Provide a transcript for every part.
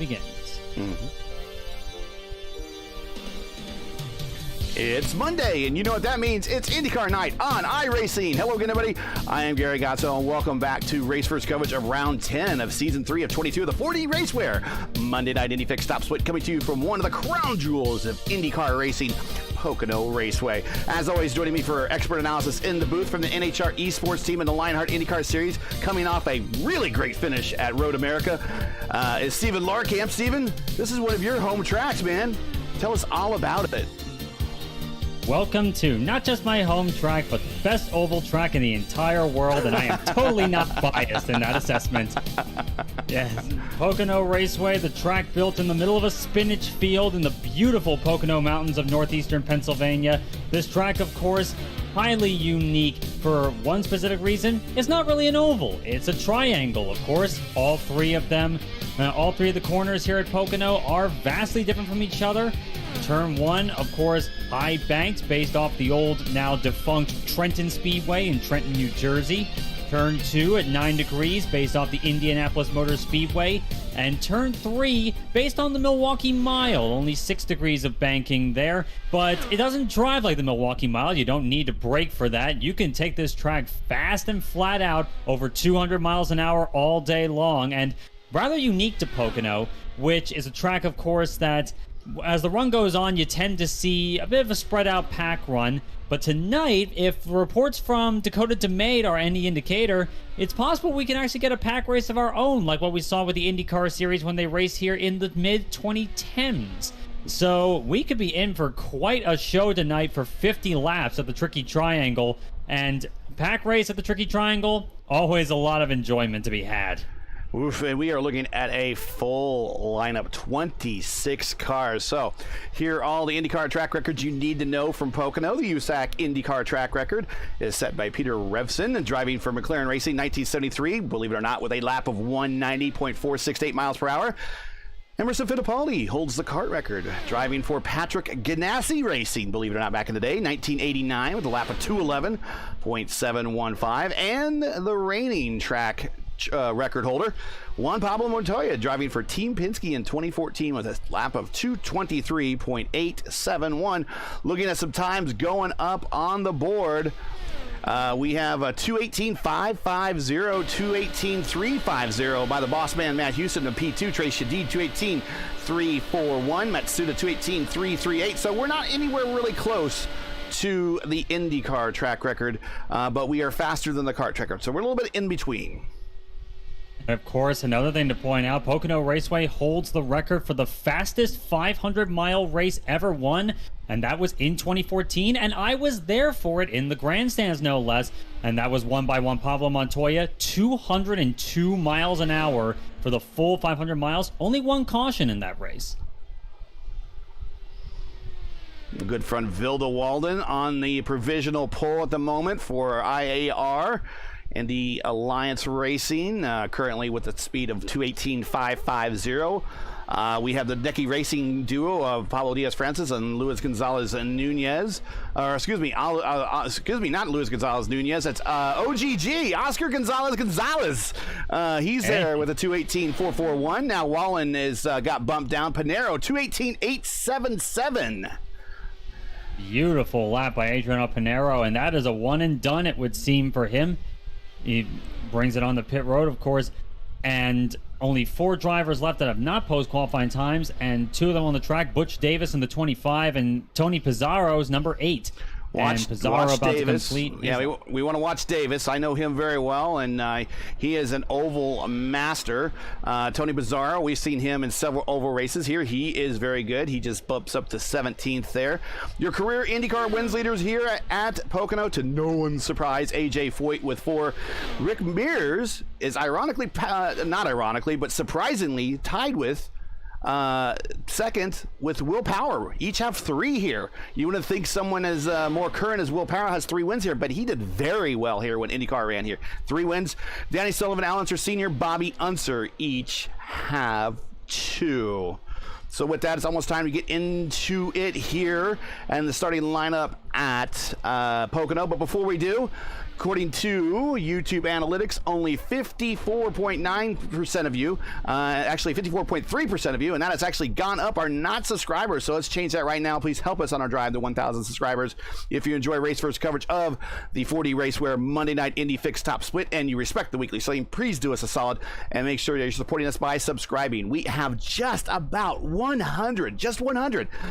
begins. It's Monday, and you know what that means. It's IndyCar night on iRacing. Hello again, everybody. I am Gary Gatso, and welcome back to RACEWEAR's coverage of Round 10 of Season 3 of 22 of the 40 RACEWEAR Monday Night Indy Fix Stop Split, coming to you from one of the crown jewels of IndyCar racing, Pocono Raceway. As always, joining me for expert analysis in the booth from the NHR Esports team and the Lionheart IndyCar Series, coming off a really great finish at Road America, is Stephen Larkamp. Stephen, this is one of your home tracks, man. Tell us all about it. Welcome to not just my home track, but the best oval track in the entire world, and I am totally not biased in that assessment. Yes, Pocono Raceway, the track built in the middle of a spinach field in the beautiful Pocono Mountains of northeastern Pennsylvania. This track, of course, highly unique for one specific reason. It's not really an oval, it's a triangle, of course. All three of them, all three of the corners here at Pocono are vastly different from each other. Turn 1, of course, high banked based off the old, now defunct Trenton Speedway in Trenton, New Jersey. Turn 2 at 9 degrees based off the Indianapolis Motor Speedway. And turn 3 based on the Milwaukee Mile. Only 6 degrees of banking there, but it doesn't drive like the Milwaukee Mile. You don't need to brake for that. You can take this track fast and flat out over 200 miles an hour all day long. And rather unique to Pocono, which is a track, of course, that as the run goes on, you tend to see a bit of a spread out pack run. But tonight, if reports from Dakota DeMade are any indicator, it's possible we can actually get a pack race of our own, like what we saw with the IndyCar Series when they raced here in the mid-2010s. So we could be in for quite a show tonight for 50 laps at the Tricky Triangle. And pack race at the Tricky Triangle, always a lot of enjoyment to be had. Oof, and we are looking at a full lineup, 26 cars. So here are all the IndyCar track records you need to know from Pocono. The USAC IndyCar track record is set by Peter Revson, driving for McLaren Racing 1973, believe it or not, with a lap of 190.468 miles per hour. Emerson Fittipaldi holds the kart record, driving for Patrick Ganassi Racing, believe it or not, back in the day, 1989, with a lap of 211.715. And the reigning track record holder, Juan Pablo Montoya, driving for Team Penske in 2014 with a lap of 223.871. Looking at some times going up on the board, we have a 218.550, 218.350 by the boss man Matt Houston of P2, Trace Shadid 218.341, Matsuda 218.338. So we're not anywhere really close to the IndyCar track record, but we are faster than the kart track record. So we're a little bit in between. Of course, another thing to point out, Pocono Raceway holds the record for the fastest 500-mile race ever won, and that was in 2014, and I was there for it in the grandstands, no less, and that was won by Juan Pablo Montoya, 202 miles an hour for the full 500 miles, only one caution in that race. Good friend Vilda Walden on the provisional pole at the moment for IAR. And the Alliance Racing, currently with a speed of 218.550. We have the Decky Racing duo of Pablo Diaz-Francis and Luis Gonzalez Nunez. Or excuse me, not Luis Gonzalez Nunez. It's OGG, Oscar Gonzalez. He's there with a 218.441. Now Wallen is got bumped down. Pinero 218.877. Beautiful lap by Adriano Pinero, and that is a one and done, it would seem, for him. He brings it on the pit road, of course, and only 4 drivers left that have not posed qualifying times, and 2 of them on the track, Butch Davis in the 25 and Tony Pizarro's number 8. Watch Davis. Yeah, we want to watch Davis. I know him very well, and he is an oval master. Tony Pizarro, we've seen him in several oval races here. He is very good. He just bumps up to 17th there. Your career IndyCar wins leaders here at Pocono, to no one's surprise, AJ Foyt with 4. Rick Mears is ironically, not ironically, but surprisingly tied with second with Will Power. Each have 3 here. You wouldn't think someone as more current as Will Power has 3 wins here, but he did very well here when IndyCar ran here. 3 wins. Danny Sullivan, Al Unser Sr., Bobby Unser each have 2. So with that, it's almost time to get into it here. And the starting lineup at Pocono. But before we do, according to YouTube analytics, only 54.9% of you, actually 54.3% of you, and that has actually gone up, are not subscribers. So let's change that right now. Please help us on our drive to 1,000 subscribers. If you enjoy Race First coverage of the 4D RACEWEAR Monday Night Indy Fixed Top Split and you respect the weekly slate, please do us a solid and make sure that you're supporting us by subscribing. We have just about 100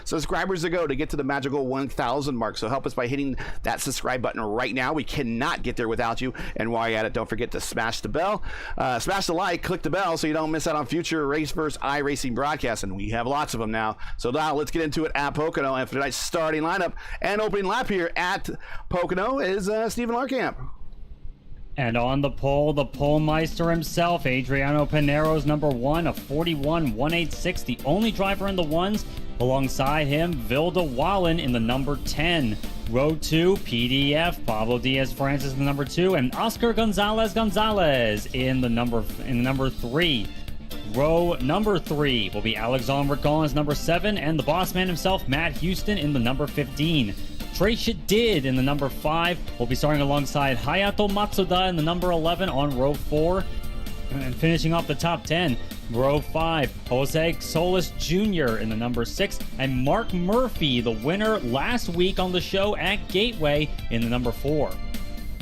subscribers to go to get to the magical 1,000 mark. So help us by hitting that subscribe button right now. We cannot get there without you. And while you're at it, don't forget to smash the bell, smash the like, click the bell so you don't miss out on future Race First iRacing broadcasts. And we have lots of them now. So now let's get into it at Pocono. And for tonight's starting lineup and opening lap here at Pocono is Stephen Larkamp. And on the pole meister himself, Adriano Pinero's number 1, a 41.186, the only driver in the ones. Alongside him, Vilda Wallen in the number 10. Row 2, PDF, Pablo Diaz-Francis in the number 2, and Oscar Gonzalez in the number 3. Row number 3 will be Alexandre Rigon's number 7, and the boss man himself, Matt Houston, in the number 15. Trey Shadid in the number 5 will be starting alongside Hayato Matsuda in the number 11 on row 4. And finishing off the top 10, row 5, Jose Solis Jr. in the number 6, and Mark Murphy, the winner last week on the show at Gateway, in the number 4.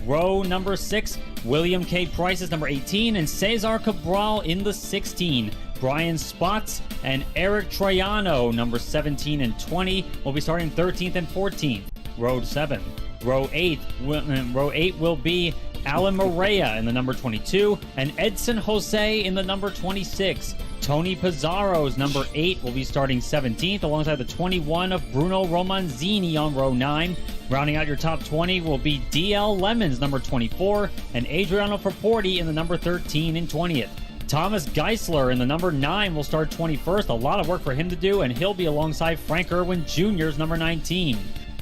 Row number 6, William K. Price is number 18, and Cesar Cabral in the 16. Brian Spots and Eric Troiano, number 17 and 20, will be starting 13th and 14th. Row 7. Row 8 will be Alan Morea in the number 22, and Edson Jose in the number 26. Tony Pizarro's number 8 will be starting 17th, alongside the 21 of Bruno Romanzini on row 9. Rounding out your top 20 will be DL Lemons, number 24, and Adriano Fraporti in the number 13 and 20th. Thomas Geisler in the number 9 will start 21st. A lot of work for him to do, and he'll be alongside Frank Irwin Jr.'s number 19.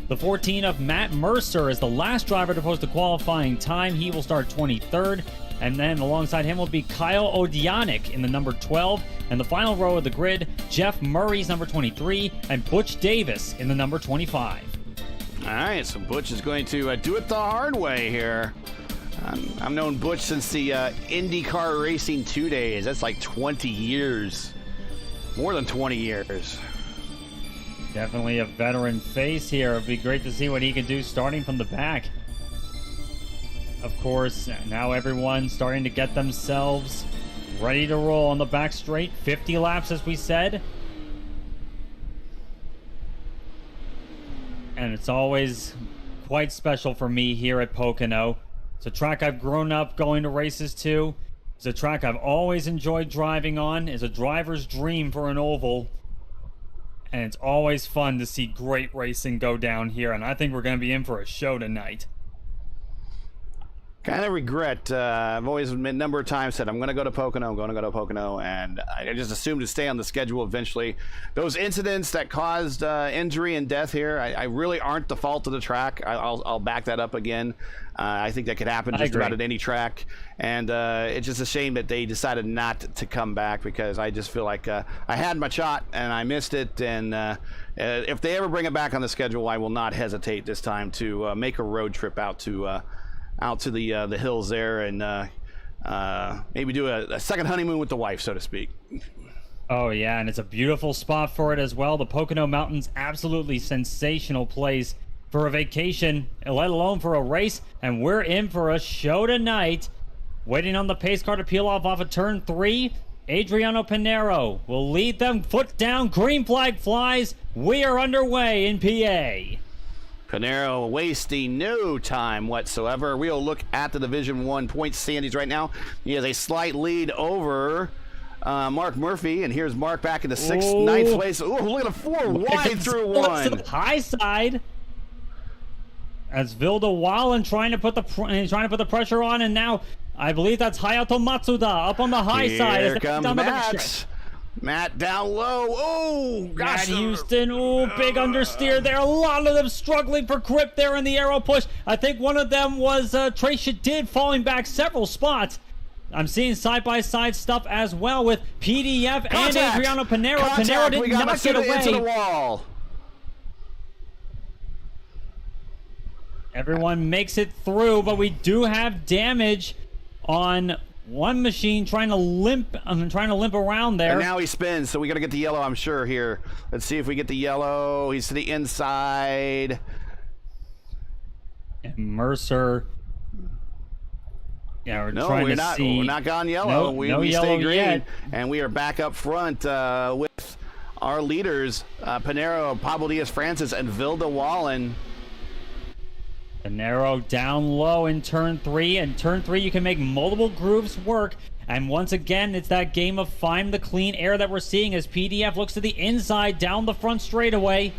The 14 of Matt Mercer is the last driver to post a qualifying time. He will start 23rd. And then alongside him will be Kyle Odianic in the number 12. And the final row of the grid, Jeff Murray's number 23 and Butch Davis in the number 25. All right, so Butch is going to do it the hard way here. I've known Butch since the IndyCar Racing 2 days. That's like 20 years. More than 20 years. Definitely a veteran face here. It'd be great to see what he can do starting from the back. Of course, now everyone's starting to get themselves ready to roll on the back straight. 50 laps, as we said. And it's always quite special for me here at Pocono. It's a track I've grown up going to races to. It's a track I've always enjoyed driving on. It's a driver's dream for an oval. And it's always fun to see great racing go down here. And I think we're going to be in for a show tonight. Kind of regret. I've always a number of times said I'm going to go to Pocono, and I just assumed to stay on the schedule eventually. Those incidents that caused injury and death here, I really aren't the fault of the track. I'll back that up again. I think that could happen just about at any track, and it's just a shame that they decided not to come back, because I just feel like I had my shot and I missed it. And if they ever bring it back on the schedule, I will not hesitate this time to make a road trip out to the hills there, and maybe do a second honeymoon with the wife, so to speak. Oh yeah, and it's a beautiful spot for it as well. The Pocono Mountains, absolutely sensational place for a vacation, let alone for a race. And we're in for a show tonight. Waiting on the pace car to peel off of turn 3. Adriano Pinero will lead them. Foot down, green flag flies. We are underway in PA. Pinero wasting no time whatsoever. We'll look at the Division 1 point standings right now. He has a slight lead over Mark Murphy, and here's Mark back in the 9th place. Oh, look at the 4 wide through 1. To the high side, as Vilda Wallen trying to put the pressure on, and now I believe that's Hayato Matsuda up on the high side. Here comes Matt. Matt down low. Oh, gosh. Matt Houston. Oh, big understeer there. A lot of them struggling for grip there in the aero push. I think one of them was Trey Shadid falling back several spots. I'm seeing side-by-side stuff as well with PDF and Adriano Pinero. Pinero did not get away. Into the wall. Everyone makes it through, but we do have damage on one machine trying to limp around there. And now he spins, so we got to get the yellow, I'm sure, here. Let's see if we get the yellow. He's to the inside. And Mercer. Yeah, we're not gone yellow. We stay green, yet. And we are back up front with our leaders, Pinero, Pablo Diaz-Francis, and Vilda Wallen. Pinero down low in turn 3. And turn 3, you can make multiple grooves work. And once again, it's that game of find the clean air that we're seeing as PDF looks to the inside down the front straightaway.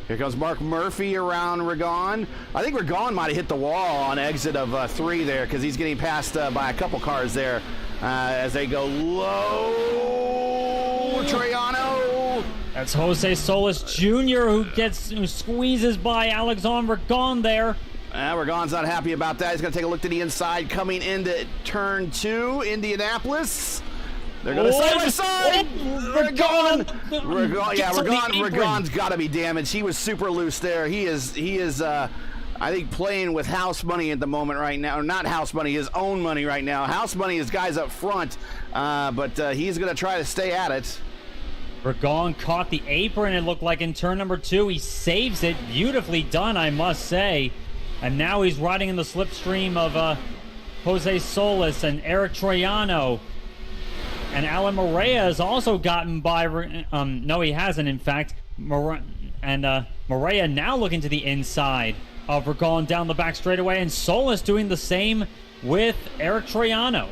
Here comes Mark Murphy around Ragon. I think Ragon might have hit the wall on exit of 3 there because he's getting passed by a couple cars there as they go low. Troiano. That's Jose Solis Jr. who squeezes by Alexandre Ragon there. Ragon's not happy about that. He's going to take a look to the inside coming into turn 2, Indianapolis. They're going to side by side. Ragon's got to be damaged. He was super loose there. He is I think playing with house money at the moment right now. Or not house money, his own money right now. House money is guys up front, but he's going to try to stay at it. Ragon caught the apron, it looked like in turn number 2. He saves it. Beautifully done, I must say. And now he's riding in the slipstream of Jose Solis and Eric Troiano. And Alan Morea has also gotten by... no, he hasn't, in fact. Morea now looking to the inside of Ragon down the back straightaway. And Solis doing the same with Eric Troiano.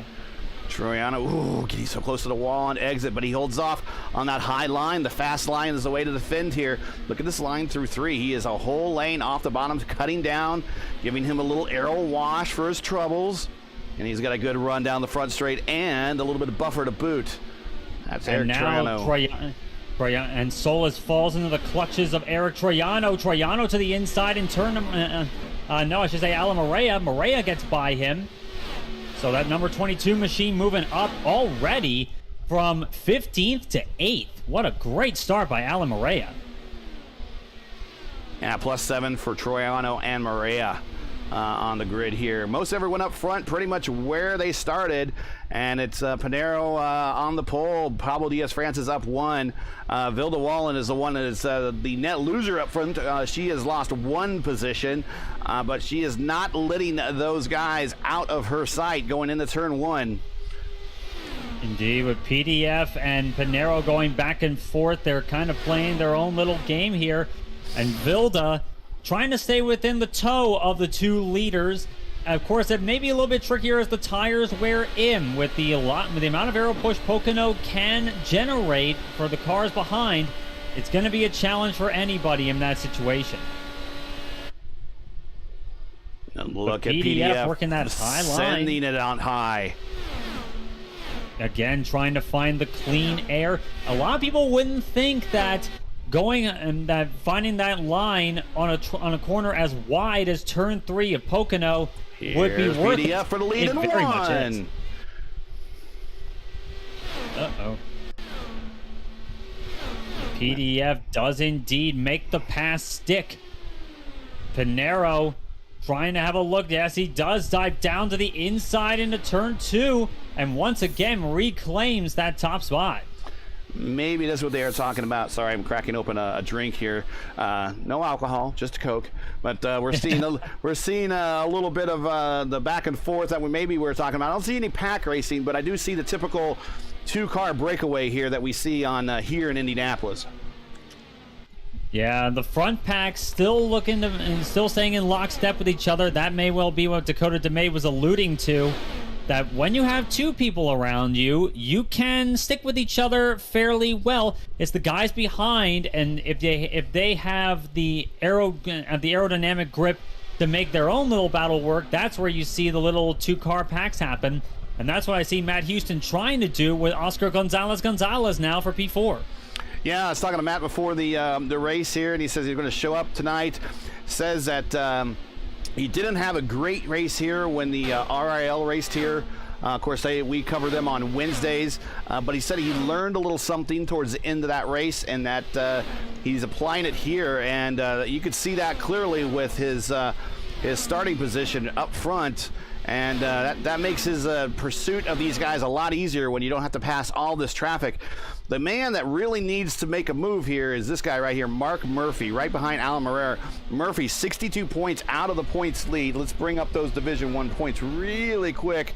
Troiano, getting so close to the wall on exit, but he holds off on that high line. The fast line is the way to defend here. Look at this line through 3. He is a whole lane off the bottom, cutting down, giving him a little arrow wash for his troubles. And he's got a good run down the front straight and a little bit of buffer to boot. That's Eric Troiano. And Solis falls into the clutches of Eric Troiano. Troiano to the inside in turn... no, I should say Alan Morea. Morea gets by him. So that number 22 machine moving up already from 15th to 8th. What a great start by Alan Morea. Yeah, +7 for Troiano and Morea on the grid here. Most everyone up front pretty much where they started. And it's Pinero on the pole. Pablo Diaz-Francis up 1. Vilda Wallen is the one that is the net loser up front. She has lost 1 position, but she is not letting those guys out of her sight going into turn 1. Indeed, with PDF and Pinero going back and forth, they're kind of playing their own little game here. And Vilda trying to stay within the toe of the 2 leaders. Of course, it may be a little bit trickier as the tires wear in with the amount of aero push Pocono can generate for the cars behind. It's going to be a challenge for anybody in that situation. And look at PDF working that high line, sending it on high. Again, trying to find the clean air. A lot of people wouldn't think that finding that line on a corner as wide as turn 3 of Pocono would be worth PDF it. for the lead in 1. Uh-oh. PDF does indeed make the pass stick. Pinero trying to have a look. Yes, he does dive down to the inside into turn 2 and once again reclaims that top spot. Maybe that's what they are talking about. Sorry, I'm cracking open a drink here. No alcohol, just a Coke. But we're seeing a little bit of the back and forth that we were talking about. I don't see any pack racing, but I do see the typical 2-car breakaway here that we see on here in Indianapolis. Yeah, the front pack still still staying in lockstep with each other. That may well be what Dakota DeMay was alluding to. That when you have 2 people around you, you can stick with each other fairly well. It's the guys behind, and if they have the aerodynamic grip to make their own little battle work, that's where you see the little 2-car packs happen. And that's what I see Matt Houston trying to do with Oscar Gonzalez now for P4. Yeah, I was talking to Matt before the race here, and he says he's going to show up tonight. Says that he didn't have a great race here when the RIL raced here. Of course, we cover them on Wednesdays, but he said he learned a little something towards the end of that race, and that he's applying it here, and you could see that clearly with his his starting position up front. And that makes his pursuit of these guys a lot easier when you don't have to pass all this traffic. The man that really needs to make a move here is this guy right here, Mark Murphy, right behind Alan Moreira. Murphy, 62 points out of the points lead. Let's bring up those Division I points really quick.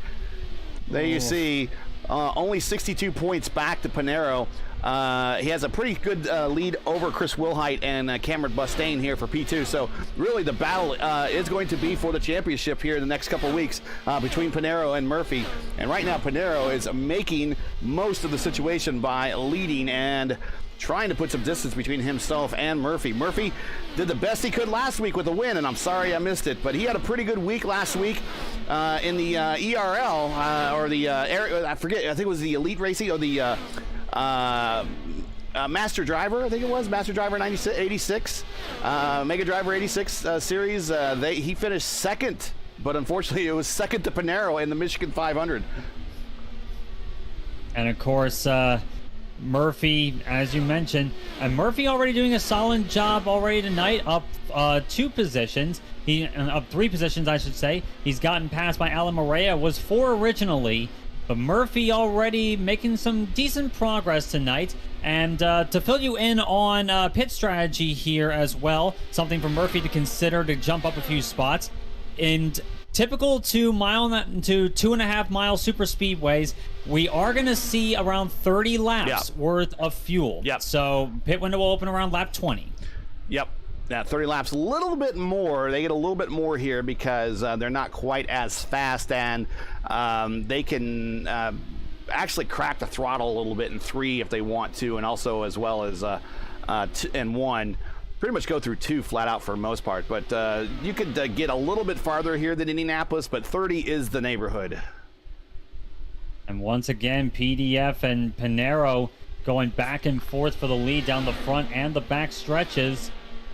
There you see, only 62 points back to Pinero. He has a pretty good lead over Chris Wilhite and Cameron Bustane here for P2. So really the battle is going to be for the championship here in the next couple of weeks between Pinero and Murphy. And right now Pinero is making most of the situation by leading and trying to put some distance between himself and Murphy. Murphy did the best he could last week with a win, and I'm sorry I missed it, but he had a pretty good week last week in the ERL or the I forget, I think it was the Elite Racing or the Master Driver, I think it was Master Driver 86, Mega Driver 86 series. He finished second, but unfortunately it was second to Pinero in the Michigan 500. And of course, Murphy, as you mentioned, and Murphy already doing a solid job already tonight, up 2 positions. Up 3 positions, I should say. He's gotten passed by Alan Moreira, was 4 originally. But Murphy already making some decent progress tonight. And to fill you in on pit strategy here as well, something for Murphy to consider to jump up a few spots. In typical 2.5 mile super speedways, we are going to see around 30 laps worth of fuel. Yep. So pit window will open around lap 20. Yep. Yeah, 30 laps, a little bit more. They get a little bit more here because they're not quite as fast, and they can actually crack the throttle a little bit in 3 if they want to, and also as well as 2 and 1. Pretty much go through 2 flat out for the most part, but you could get a little bit farther here than Indianapolis, but 30 is the neighborhood. And once again, PDF and Pinero going back and forth for the lead down the front and the back stretches.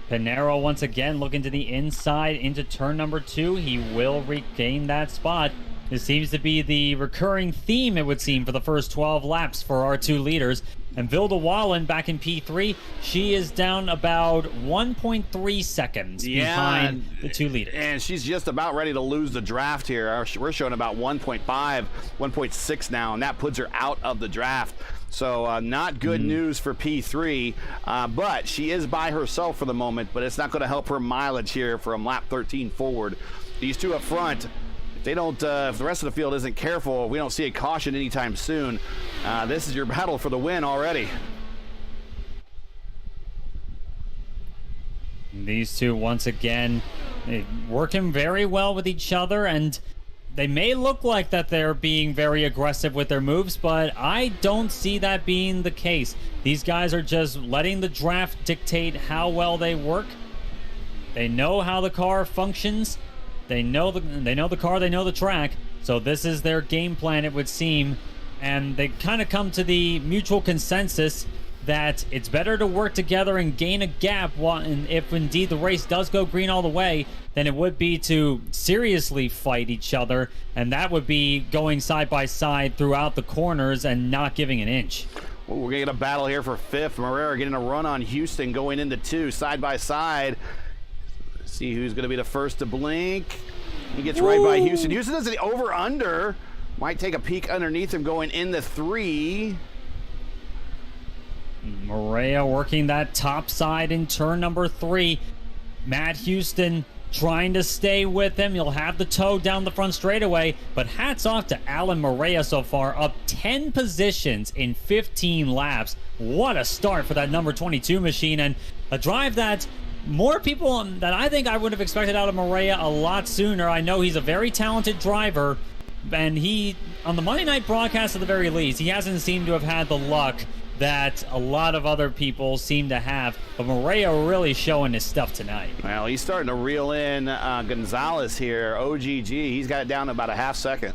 Pinero once again looking to the inside into turn number 2. He will regain that spot. This seems to be the recurring theme, it would seem, for the first 12 laps for our 2 leaders. And Vilda Wallen back in P3, she is down about 1.3 seconds behind the 2 leaders. And she's just about ready to lose the draft here. We're showing about 1.5, 1.6 now, and that puts her out of the draft. So not good news for P3, but she is by herself for the moment, but it's not going to help her mileage here from lap 13 forward. These 2 up front, if they don't, if the rest of the field isn't careful, we don't see a caution anytime soon. This is your battle for the win already. These 2 once again working very well with each other, and they may look like that they're being very aggressive with their moves, but I don't see that being the case. These guys are just letting the draft dictate how well they work. They know how the car functions. They know the car, they know the track. So this is their game plan, it would seem. And they kind of come to the mutual consensus that it's better to work together and gain a gap, and if indeed the race does go green all the way, than it would be to seriously fight each other, and that would be going side by side throughout the corners and not giving an inch. Well, we're going to get a battle here for 5th. Moreira getting a run on Houston going into 2, side by side. Let's see who's going to be the first to blink. He gets right by Houston. Houston does the over-under. Might take a peek underneath him going into 3. Moreira working that top side in turn number 3. Matt Houston trying to stay with him. He'll have the toe down the front straightaway, but hats off to Alan Moreira so far, up 10 positions in 15 laps. What a start for that number 22 machine, and a drive that more people that I think I would have expected out of Moreira a lot sooner. I know he's a very talented driver, and he, on the Monday night broadcast at the very least, he hasn't seemed to have had the luck that a lot of other people seem to have, but Moreira really showing his stuff tonight. Well, he's starting to reel in Gonzalez here, OGG. He's got it down to about a half second.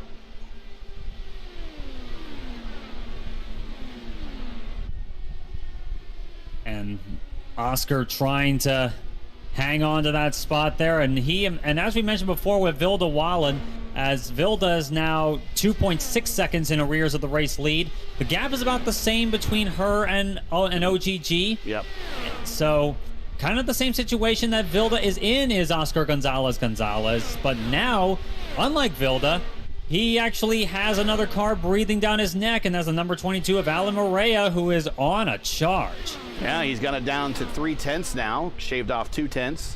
And Oscar trying to hang on to that spot there, and as we mentioned before with Vilda Wallen, as Vilda is now 2.6 seconds in arrears of the race lead. The gap is about the same between her and OGG. Yep. So kind of the same situation that Vilda is in is Oscar Gonzalez, but now, unlike Vilda, he actually has another car breathing down his neck, and that's the number 22 of Alan Morea, who is on a charge. Yeah, he's got it down to 3/10 now, shaved off 2/10.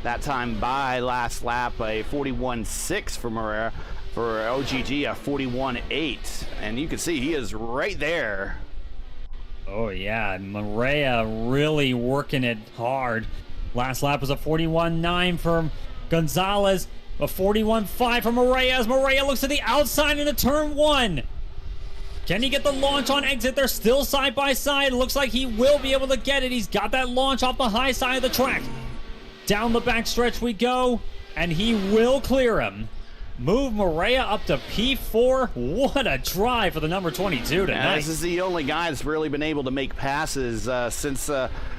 That time by last lap, a 41.6 for Morea. For OGG, a 41.8. And you can see he is right there. Oh, yeah. Morea really working it hard. Last lap was a 41.9 for Gonzalez. A 41.5 for Morea as Morea looks to the outside into turn 1. Can he get the launch on exit? They're still side by side. It looks like he will be able to get it. He's got that launch off the high side of the track. Down the backstretch we go, and he will clear him. Move Morea up to P4. What a drive for the number 22 tonight. Yeah, this is the only guy that's really been able to make passes since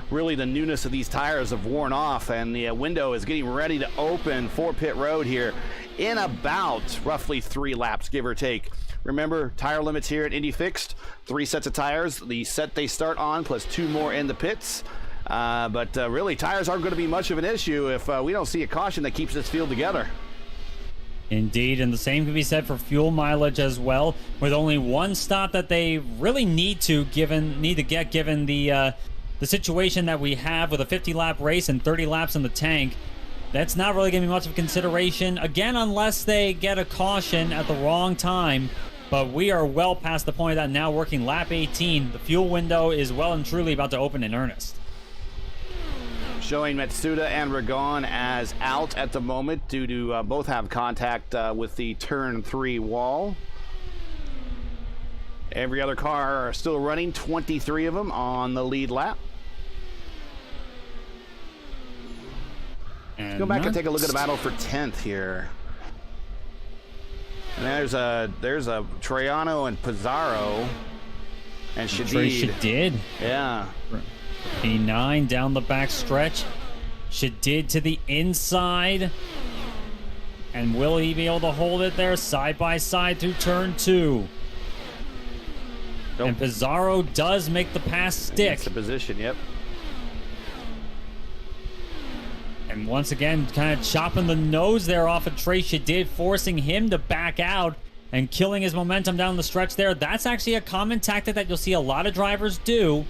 really the newness of these tires have worn off, and the window is getting ready to open for pit road here in about roughly 3 laps, give or take. Remember, tire limits here at Indy fixed. 3 sets of tires. The set they start on plus 2 more in the pits. But really, tires aren't going to be much of an issue if we don't see a caution that keeps this field together. Indeed, and the same can be said for fuel mileage as well, with only 1 stop that they really need to given the situation that we have with a 50-lap race and 30 laps in the tank. That's not really going to be much of a consideration, again, unless they get a caution at the wrong time. But we are well past the point of that now, working lap 18. The fuel window is well and truly about to open in earnest. Showing Matsuda and Ragon as out at the moment due to both have contact with the turn 3 wall. Every other car are still running, 23 of them on the lead lap. Let's go back and take a look at the battle for 10th here. And there's a Troiano and Pizarro and Shadid. Yeah. P9 down the back stretch. Shadid to the inside. And will he be able to hold it there side by side through turn 2? Nope. And Pizarro does make the pass stick. That's the position, yep. And once again, kind of chopping the nose there off of Trey Shadid, forcing him to back out and killing his momentum down the stretch there. That's actually a common tactic that you'll see a lot of drivers do.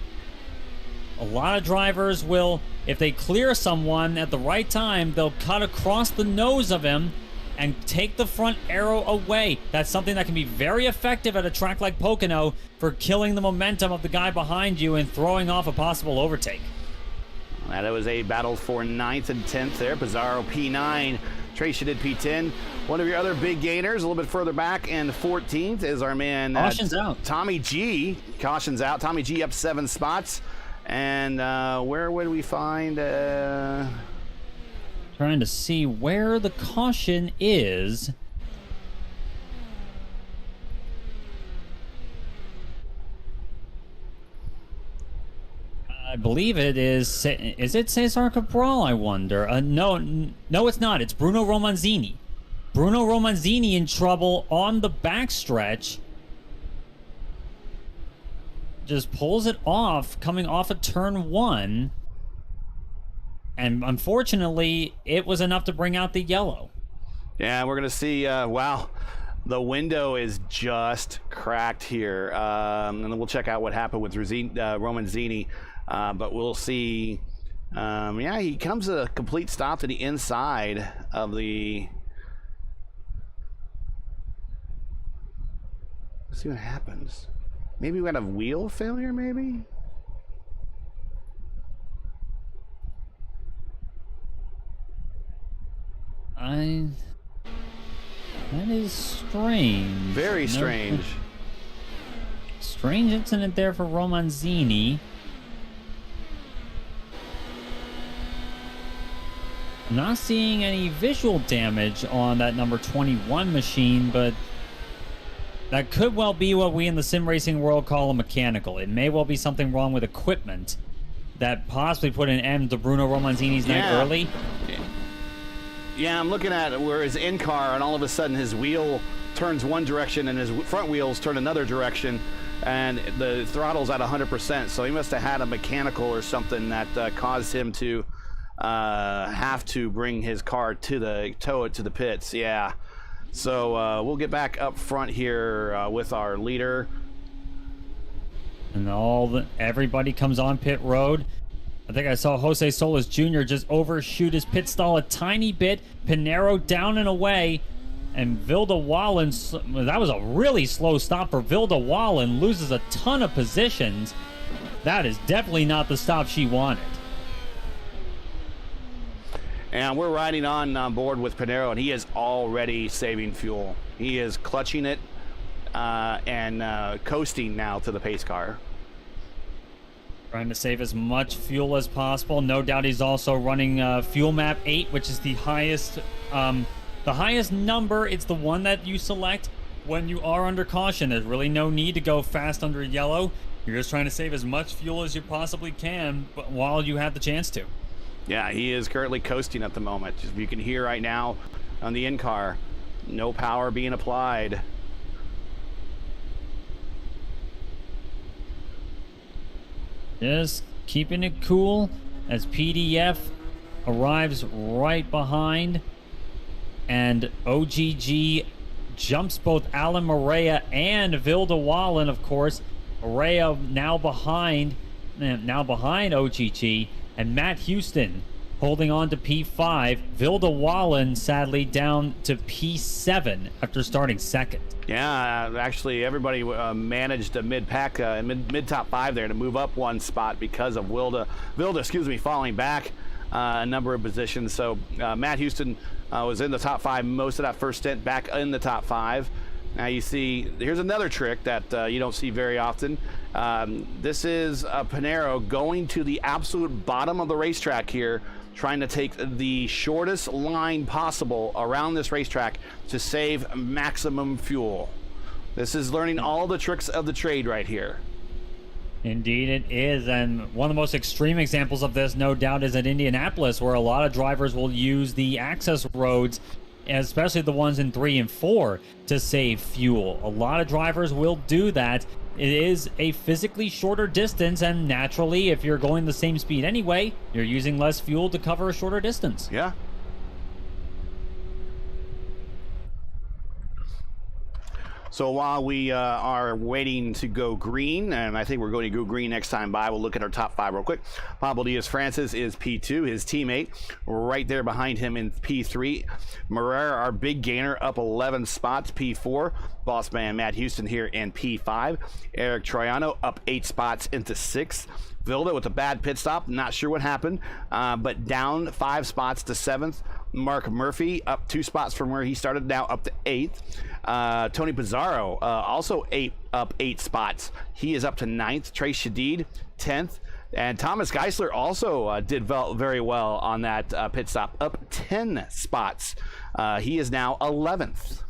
A lot of drivers will, if they clear someone at the right time, they'll cut across the nose of him and take the front arrow away. That's something that can be very effective at a track like Pocono for killing the momentum of the guy behind you and throwing off a possible overtake. That was a battle for 9th and 10th there. Pizarro P9, Tracy did P10. One of your other big gainers a little bit further back in 14th is our man Caution's out. Tommy G. Caution's out. Tommy G up 7 spots. And where would we find... Trying to see where the caution is. I believe it is. Is it Cesar Cabral? I wonder. No, it's not. It's Bruno Romanzini. Bruno Romanzini in trouble on the backstretch. Just pulls it off, coming off of turn 1. And unfortunately, it was enough to bring out the yellow. Yeah, we're going to see, wow, the window is just cracked here. And then we'll check out what happened with Romanzini. But we'll see. Yeah, he comes to a complete stop to the inside of the... Let's see what happens. Maybe we got a wheel failure, maybe? That is strange. Very strange. Strange incident there for Romanzini. I'm not seeing any visual damage on that number 21 machine, but that could well be what we in the sim racing world call a mechanical. It may well be something wrong with equipment that possibly put an end to Bruno Romanzini's night early. Yeah, I'm looking at where his in-car, and all of a sudden his wheel turns one direction and his front wheels turn another direction. and the throttle's at 100%. So he must have had a mechanical or something that caused him to have to bring his car to tow it to the pits. Yeah. So we'll get back up front here with our leader. And everybody comes on pit road. I think I saw Jose Solis Jr. just overshoot his pit stall a tiny bit. Pinero down and away. And Vilda Wallen, that was a really slow stop for Vilda Wallen. Loses a ton of positions. That is definitely not the stop she wanted. And we're riding on board with Pinero, and he is already saving fuel. He is clutching it and coasting now to the pace car. Trying to save as much fuel as possible. No doubt he's also running fuel map 8, which is the highest number. It's the one that you select when you are under caution. There's really no need to go fast under yellow. You're just trying to save as much fuel as you possibly can, but while you have the chance to. Yeah, he is currently coasting at the moment. As you can hear right now on the in-car, no power being applied. Just keeping it cool as PDF arrives right behind, and OGG jumps both Alan Morea and Vilda Wallen, of course. Morea now behind OGG, and Matt Houston holding on to P5. Vilda Wallen sadly down to P7 after starting second. Yeah, actually everybody managed a mid-pack, mid-top 5 there to move up one spot because of Vilda, falling back a number of positions. So Matt Houston was in the top 5 most of that first stint, back in the top 5. Now you see, here's another trick that you don't see very often. This is Pinero going to the absolute bottom of the racetrack here, trying to take the shortest line possible around this racetrack to save maximum fuel. This is learning all the tricks of the trade right here. Indeed it is, and one of the most extreme examples of this, no doubt, is at Indianapolis, where a lot of drivers will use the access roads, especially the ones in 3 and 4, to save fuel. A lot of drivers will do that. It is a physically shorter distance, and naturally, if you're going the same speed anyway, you're using less fuel to cover a shorter distance. Yeah. So while we are waiting to go green, and I think we're going to go green next time by, we'll look at our top 5 real quick. Pablo Diaz-Francis is P2, his teammate right there behind him in P3. Moreira, our big gainer, up 11 spots, P4. Boss man Matt Houston here in P5. Eric Troiano up 8 spots into 6th. Vilda with a bad pit stop, not sure what happened, but down 5 spots to 7th. Mark Murphy up 2 spots from where he started, now up to 8th. Tony Pizarro also up 8 spots. He is up to 9th. Trace Shadid 10th. And Thomas Geisler also did very well on that pit stop, up 10 spots. He is now 11th.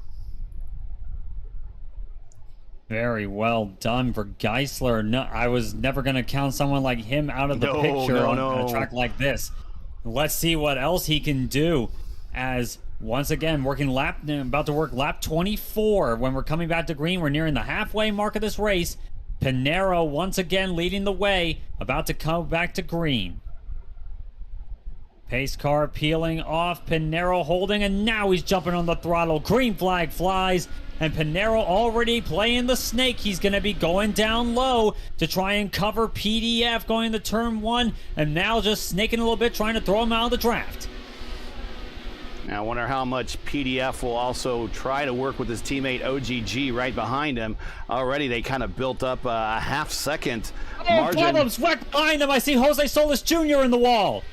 Very well done for Geisler. No, I was never going to count someone like him out of the picture on a track like this. Let's see what else he can do, as once again about to work lap 24. When we're coming back to green, we're nearing the halfway mark of this race. Pinero once again leading the way, about to come back to green. Pace car peeling off, Pinero holding, and now he's jumping on the throttle. Green flag flies, and Pinero already playing the snake. He's going to be going down low to try and cover PDF going to turn 1, and now just snaking a little bit, trying to throw him out of the draft. Now I wonder how much PDF will also try to work with his teammate OGG right behind him. Already they kind of built up a half-second margin. Problems right behind him. I see Jose Solis Jr. in the wall.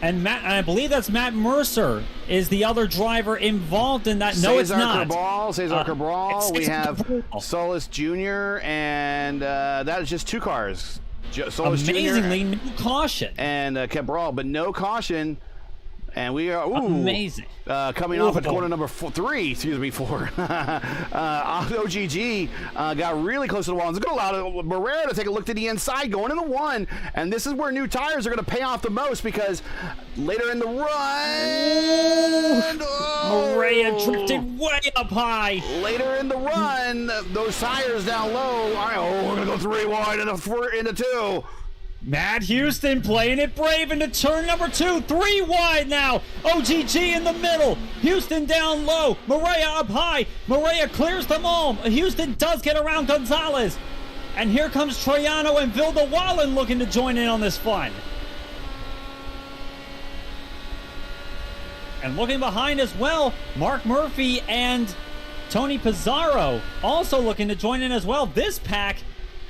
And I believe that's Matt Mercer is the other driver involved in that. No, it's not. Cesar Cabral. We have Solis Jr. and that is just 2 cars. Solis Amazingly, no caution. And Cabral, but no caution. And we are amazing coming off at corner number 4. OGG got really close to the wall. It's going to allow Moreira to take a look to the inside, going into 1. And this is where new tires are going to pay off the most, because later in the run, Oh! Maria drifted way up high. Later in the run, those tires down low. All right, we're going to go 3 wide into 2. Matt Houston playing it brave into turn number 2. 3 wide now. OGG in the middle. Houston down low. Maria up high. Maria clears them all. Houston does get around Gonzalez. And here comes Troiano and Vilda Wallen looking to join in on this fun. And looking behind as well, Mark Murphy and Tony Pizarro also looking to join in as well. This pack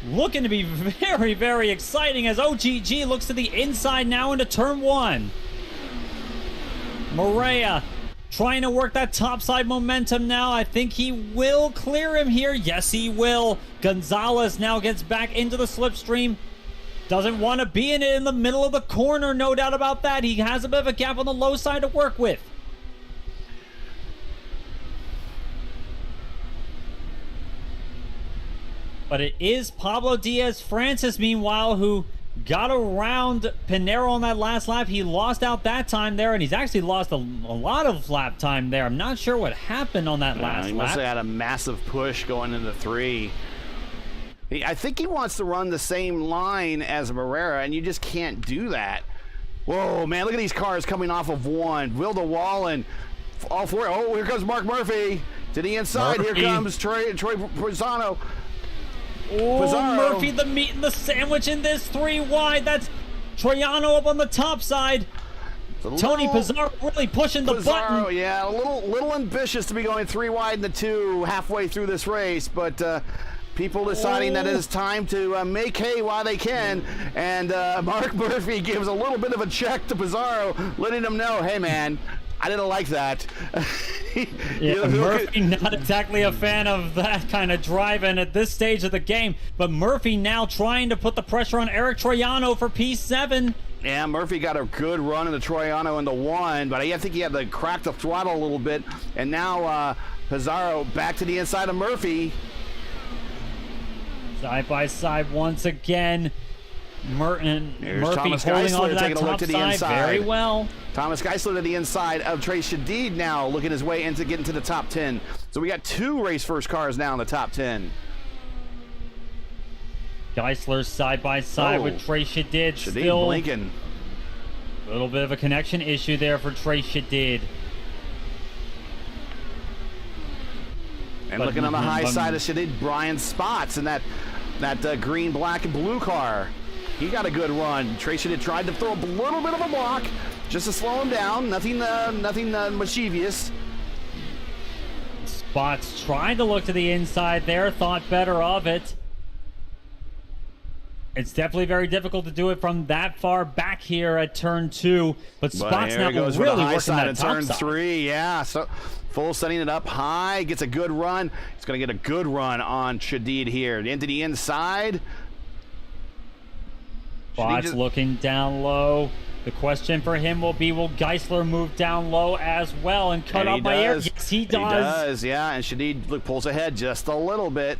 looking to be very, very exciting as OGG looks to the inside now into turn 1. Maria trying to work that topside momentum now. I think he will clear him here. Yes, he will. Gonzalez now gets back into the slipstream. Doesn't want to be in it in the middle of the corner, no doubt about that. He has a bit of a gap on the low side to work with. But it is Pablo Diaz-Francis, meanwhile, who got around Pinero on that last lap. He lost out that time there, and he's actually lost a lot of lap time there. I'm not sure what happened on that last lap. He must have had a massive push going into 3. I think he wants to run the same line as Barrera, and you just can't do that. Whoa, man, look at these cars coming off of 1. Vilda Wallen, all 4. Oh, here comes Mark Murphy to the inside. Murphy. Here comes Troy Pisano. Oh, Murphy, the meat and the sandwich in this 3 wide. That's Troiano up on the top side. Tony Pizarro really pushing the button. Yeah, a little ambitious to be going 3 wide in the 2 halfway through this race, but people deciding that it is time to make hay while they can. And Mark Murphy gives a little bit of a check to Pizarro, letting him know, hey, man, I didn't like that. Yeah, Murphy not exactly a fan of that kind of driving at this stage of the game. But Murphy now trying to put the pressure on Eric Troiano for P7. Yeah, Murphy got a good run in the Troiano in the 1, but I think he had to crack the throttle a little bit. And now Pizarro back to the inside of Murphy. Side by side once again. Murphy Thomas holding on to that taking a look top to the side inside. very well. Thomas Geisler to the inside of Trey Shadid now, looking his way into getting to the top 10. So we got 2 race first cars now in the top 10. Geisler side by side with Trey Shadid. Still blinking. A little bit of a connection issue there for Trey Shadid. And looking on the high side of Shadid, Brian Spots in that green, black, and blue car. He got a good run. Tracy had tried to throw a little bit of a block just to slow him down. Nothing mischievous. Spots trying to look to the inside there. Thought better of it. It's definitely very difficult to do it from that far back here at turn 2. But Spots now really working that top turn side. 3. Yeah, so full setting it up high. Gets a good run. He's going to get a good run on Shadid here. Into the inside. Spots looking down low. The question for him will be, will Geisler move down low as well and cut off my air? Yes, he does. He does, yeah. And Shadid pulls ahead just a little bit.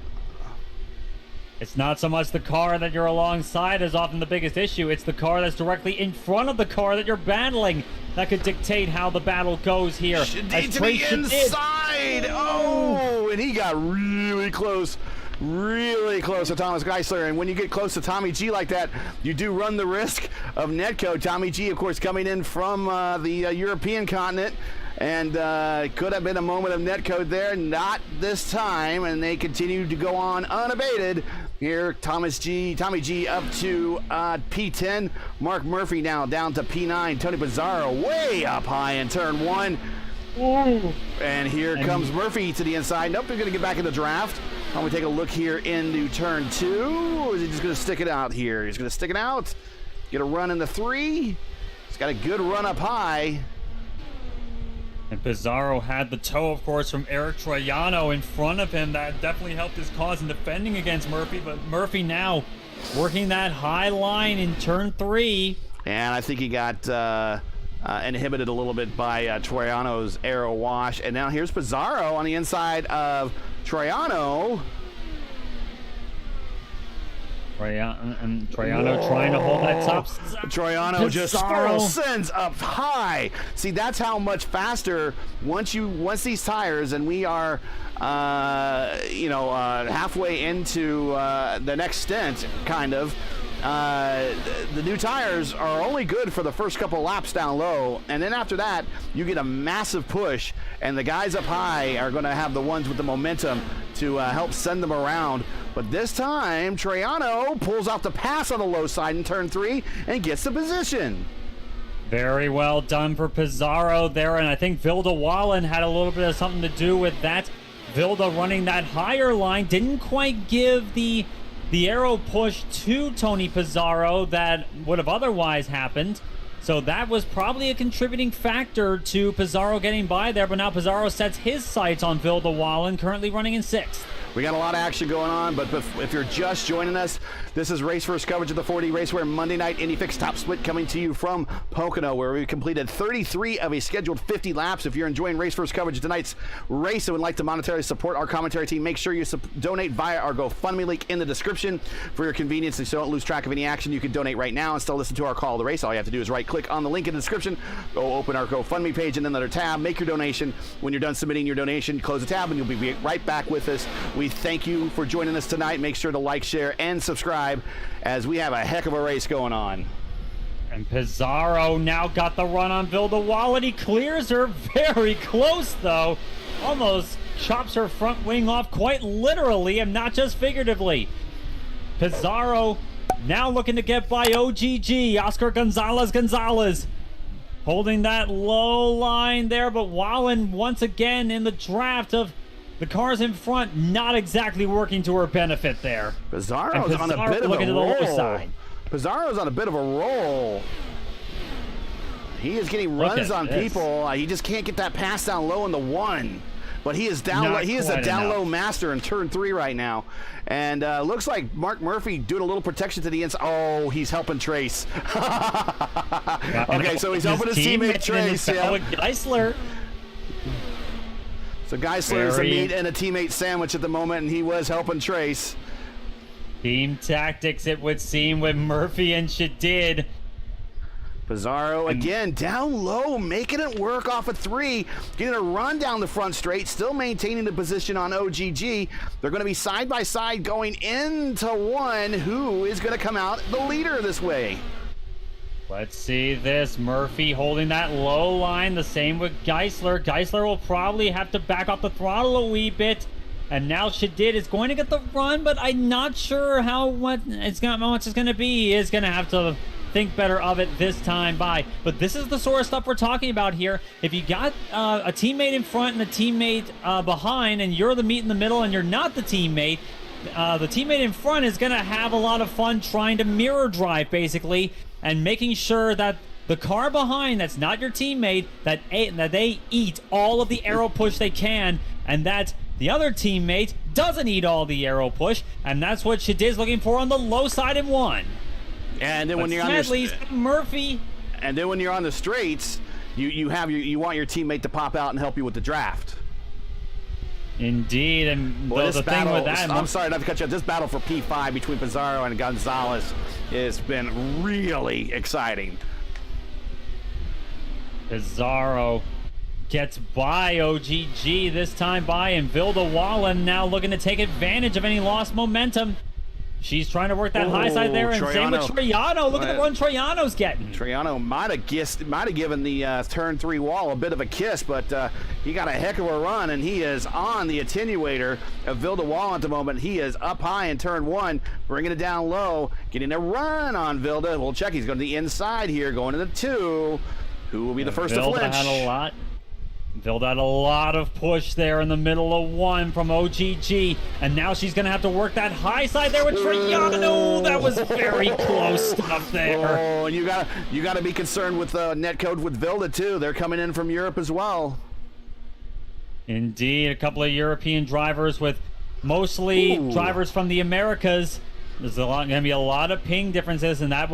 It's not so much the car that you're alongside is often the biggest issue. It's the car that's directly in front of the car that you're battling that could dictate how the battle goes here. Shadid to the inside. Oh, and he got really close to Thomas Geisler. And when you get close to Tommy G like that, you do run the risk of netcode. Tommy G, of course, coming in from the European continent. And could have been a moment of netcode there. Not this time. And they continue to go on unabated. Here, Tommy G up to P10. Mark Murphy now down to P9. Tony Pizarro way up high in turn 1. Ooh. And here comes Murphy to the inside. Nope, they're going to get back in the draft. Why don't we take a look here into turn 2? Or is he just going to stick it out here? He's going to stick it out. Get a run in the 3. He's got a good run up high. And Pizarro had the tow, of course, from Eric Troiano in front of him. That definitely helped his cause in defending against Murphy. But Murphy now working that high line in turn 3. And I think he got inhibited a little bit by Troiano's aero wash. And now here's Pizarro on the inside of Troiano. Troiano trying to hold that top. Troiano just sends up high. See, that's how much faster once these tires, and we are halfway into the next stint, kind of. The new tires are only good for the first couple laps down low, and then after that you get a massive push, and the guys up high are going to have the ones with the momentum to help send them around. But this time Troiano pulls out the pass on the low side in turn 3 and gets the position. Very well done for Pizarro there, and I think Vilda Wallen had a little bit of something to do with that. Vilda running that higher line didn't quite give the arrow push to Tony Pizarro that would have otherwise happened. So that was probably a contributing factor to Pizarro getting by there, but now Pizarro sets his sights on Vilda Wallen, currently running in 6th. We got a lot of action going on, but if you're just joining us, this is Race First coverage of the 4D RACEWEAR Monday Night Indy Fix Top Split, coming to you from Pocono, where we completed 33 of a scheduled 50 laps. If you're enjoying Race First coverage of tonight's race and would like to monetarily support our commentary team, make sure you donate via our GoFundMe link in the description. For your convenience, so you don't lose track of any action, you can donate right now and still listen to our call of the race. All you have to do is right-click on the link in the description, go open our GoFundMe page, and then another tab, make your donation. When you're done submitting your donation, close the tab, and you'll be right back with us. We thank you for joining us tonight. Make sure to like, share, and subscribe, as we have a heck of a race going on. And Pizarro now got the run on Vilda Wallen. He clears her very close, though. Almost chops her front wing off, quite literally and not just figuratively. Pizarro now looking to get by OGG, Oscar Gonzalez. Holding that low line there, but Wallen once again in the draft of the cars in front, not exactly working to her benefit there. Pizarro's on a bit of a roll. Pizarro's on a bit of a roll. He is getting runs on people. He just can't get that pass down low in the 1. But he is down. He is a down low master in turn 3 right now, and looks like Mark Murphy doing a little protection to the inside. Oh, he's helping Trace. Okay, so he's helping his teammate Trace. Yeah. Geisler. So Geisler is a meat and a teammate sandwich at the moment, and he was helping Trace. Team tactics, it would seem, with Murphy and Shadid. Pizarro again down low, making it work off of 3, getting a run down the front straight, still maintaining the position on OGG. They're going to be side by side going into 1. Who is going to come out the leader this way? Let's see this. Murphy holding that low line. The same with Geisler. Geisler will probably have to back off the throttle a wee bit. And now Shadid is going to get the run, but I'm not sure how much it's going to be. He is going to have to think better of it this time by. But this is the sort of stuff we're talking about here. If you got a teammate in front and a teammate behind, and you're the meat in the middle and you're not the teammate in front is going to have a lot of fun trying to mirror drive, basically, and making sure that the car behind that's not your teammate, that they eat all of the arrow push they can, and that the other teammate doesn't eat all the arrow push, and that's what Shadid's looking for on the low side in 1. And then when you're Murphy. And then when you're on the straights, you want your teammate to pop out and help you with the draft. Indeed, and the thing with that, I'm sorry not to cut you off. This battle for P5 between Pizarro and Gonzalez has been really exciting. Pizarro gets by OGG this time by, and Vilda Wallen now looking to take advantage of any lost momentum. She's trying to work that high side there, and same with Troiano. Look at the run Troiano's getting. Troiano might have given the turn 3 wall a bit of a kiss, but he got a heck of a run, and he is on the attenuator of Vilda Wallen at the moment. He is up high in turn 1, bringing it down low, getting a run on Vilda. We'll check. He's going to the inside here, going to the 2. Who will be the first to flinch? Vilda had a lot of push there in the middle of 1 from OGG, and now she's going to have to work that high side there with Troiano. That was very close stuff there. Oh, and you got to be concerned with netcode with Vilda too. They're coming in from Europe as well. Indeed, a couple of European drivers with mostly drivers from the Americas. There's going to be a lot of ping differences, and that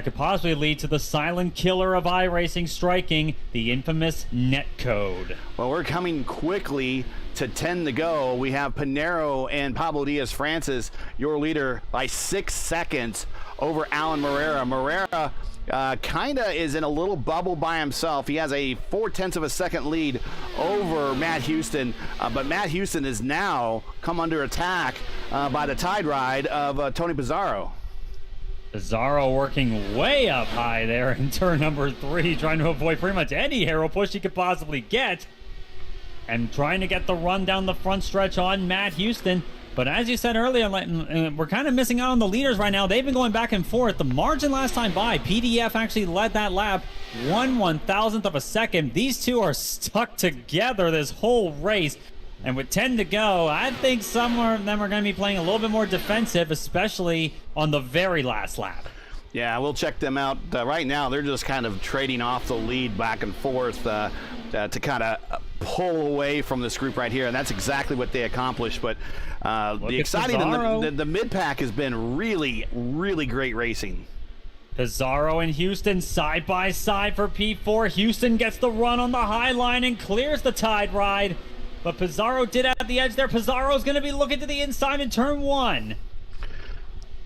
could possibly lead to the silent killer of iRacing striking, the infamous netcode. Well, we're coming quickly to 10 to go. We have Pinero and Pablo Diaz-Francis, your leader, by 6 seconds over Alan Morera. Morera kind of is in a little bubble by himself. He has a 0.4 of a second lead over Matt Houston, but Matt Houston is now come under attack by the tide ride of Tony Pizarro. Pizarro working way up high there in turn number 3, trying to avoid pretty much any hero push he could possibly get, and trying to get the run down the front stretch on Matt Houston. But as you said earlier, we're kind of missing out on the leaders right now. They've been going back and forth. The margin last time by, PDF actually led that lap 1/1000th of a second. These two are stuck together this whole race. And with 10 to go, I think some of them are going to be playing a little bit more defensive, especially on the very last lap. Yeah, we'll check them out. Right now, they're just kind of trading off the lead back and forth to kind of pull away from this group right here, and that's exactly what they accomplished. But the exciting, the mid-pack has been really, really great racing. Pizarro and Houston side by side for P4. Houston gets the run on the high line and clears the tide ride. But Pizarro did have the edge there. Pizarro's going to be looking to the inside in turn 1.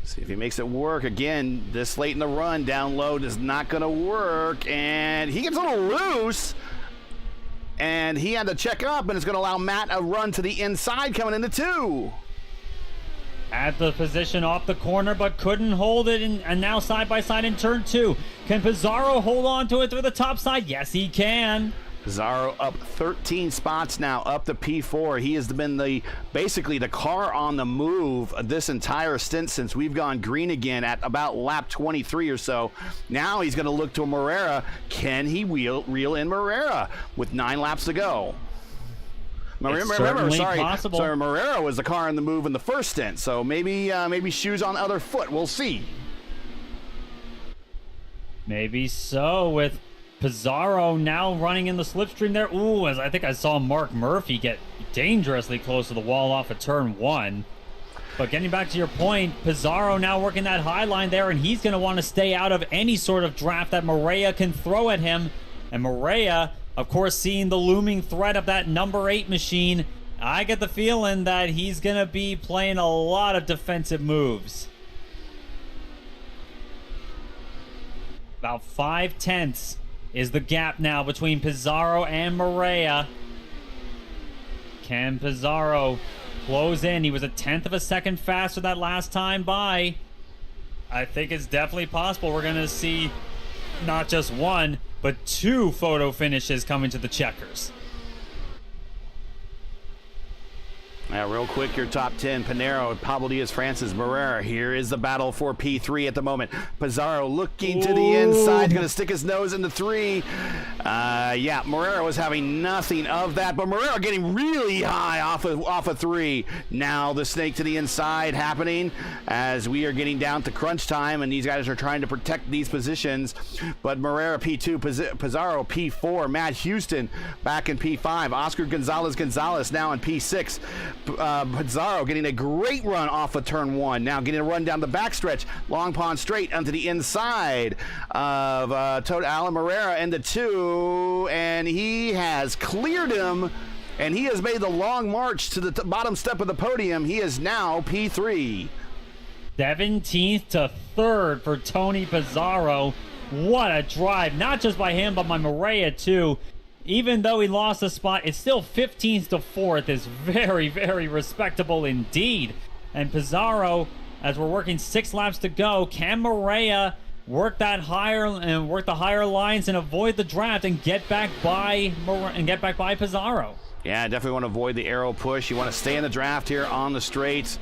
See if he makes it work. Again, this late in the run, down low is not going to work. And he gets a little loose. And he had to check up, and it's going to allow Matt a run to the inside coming into 2. At the position off the corner, but couldn't hold it, and now side by side in turn 2. Can Pizarro hold on to it through the top side? Yes, he can. Pizarro up 13 spots now, up to P4. He has been basically the car on the move this entire stint since we've gone green again at about lap 23 or so. Now he's going to look to Morera. Can he reel in Morera with 9 laps to go? Sorry, Morera was the car on the move in the first stint, so maybe shoes on the other foot. We'll see. Maybe so, with Pizarro now running in the slipstream there. Ooh, as I think I saw Mark Murphy get dangerously close to the wall off of turn 1. But getting back to your point, Pizarro now working that high line there, and he's going to want to stay out of any sort of draft that Morera can throw at him. And Morera, of course, seeing the looming threat of that number 8 machine, I get the feeling that he's going to be playing a lot of defensive moves. About 0.5 is the gap now between Pizarro and Morera. Can Pizarro close in? He was 1/10 of a second faster that last time by. I think it's definitely possible we're going to see not just 1, but 2 photo finishes coming to the checkers. Real quick, your top 10, Pinero, Pablo Diaz-Francis, Morera. Here is the battle for P3 at the moment. Pizarro looking to the inside, going to stick his nose into 3. Yeah, Morera was having nothing of that, but Morera getting really high off of 3. Now the snake to the inside happening as we are getting down to crunch time, and these guys are trying to protect these positions. But Morera P2, Pizarro P4, Matt Houston back in P5, Oscar Gonzalez now in P6. Pizarro getting a great run off of turn 1. Now getting a run down the backstretch, Long Pond straight onto the inside of Alan Morera into 2, and he has cleared him, and he has made the long march to the bottom step of the podium. He is now P3. 17th to 3rd for Tony Pizarro. What a drive, not just by him, but by Morera too. Even though he lost a spot, it's still 15th to 4th is very, very respectable indeed. And Pizarro, as we're working 6 laps to go, can Morera work that higher and work the higher lines and avoid the draft and get back by Pizarro? Yeah, definitely want to avoid the arrow push. You want to stay in the draft here on the straights.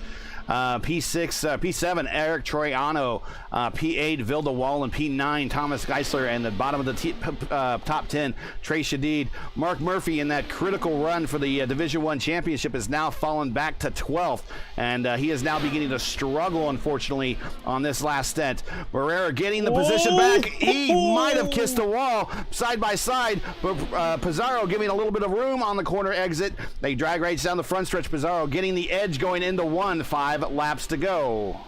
P7, Eric Troiano. P8, Vilda Wall. P9, Thomas Geisler. And the bottom of the top 10, Trey Shadid. Mark Murphy in that critical run for the Division 1 championship has now fallen back to 12th. And he is now beginning to struggle, unfortunately, on this last stint. Barrera getting the position back. He might have kissed the wall side by side, but Pizarro giving a little bit of room on the corner exit. They drag right down the front stretch. Pizarro getting the edge going into 5 laps to go.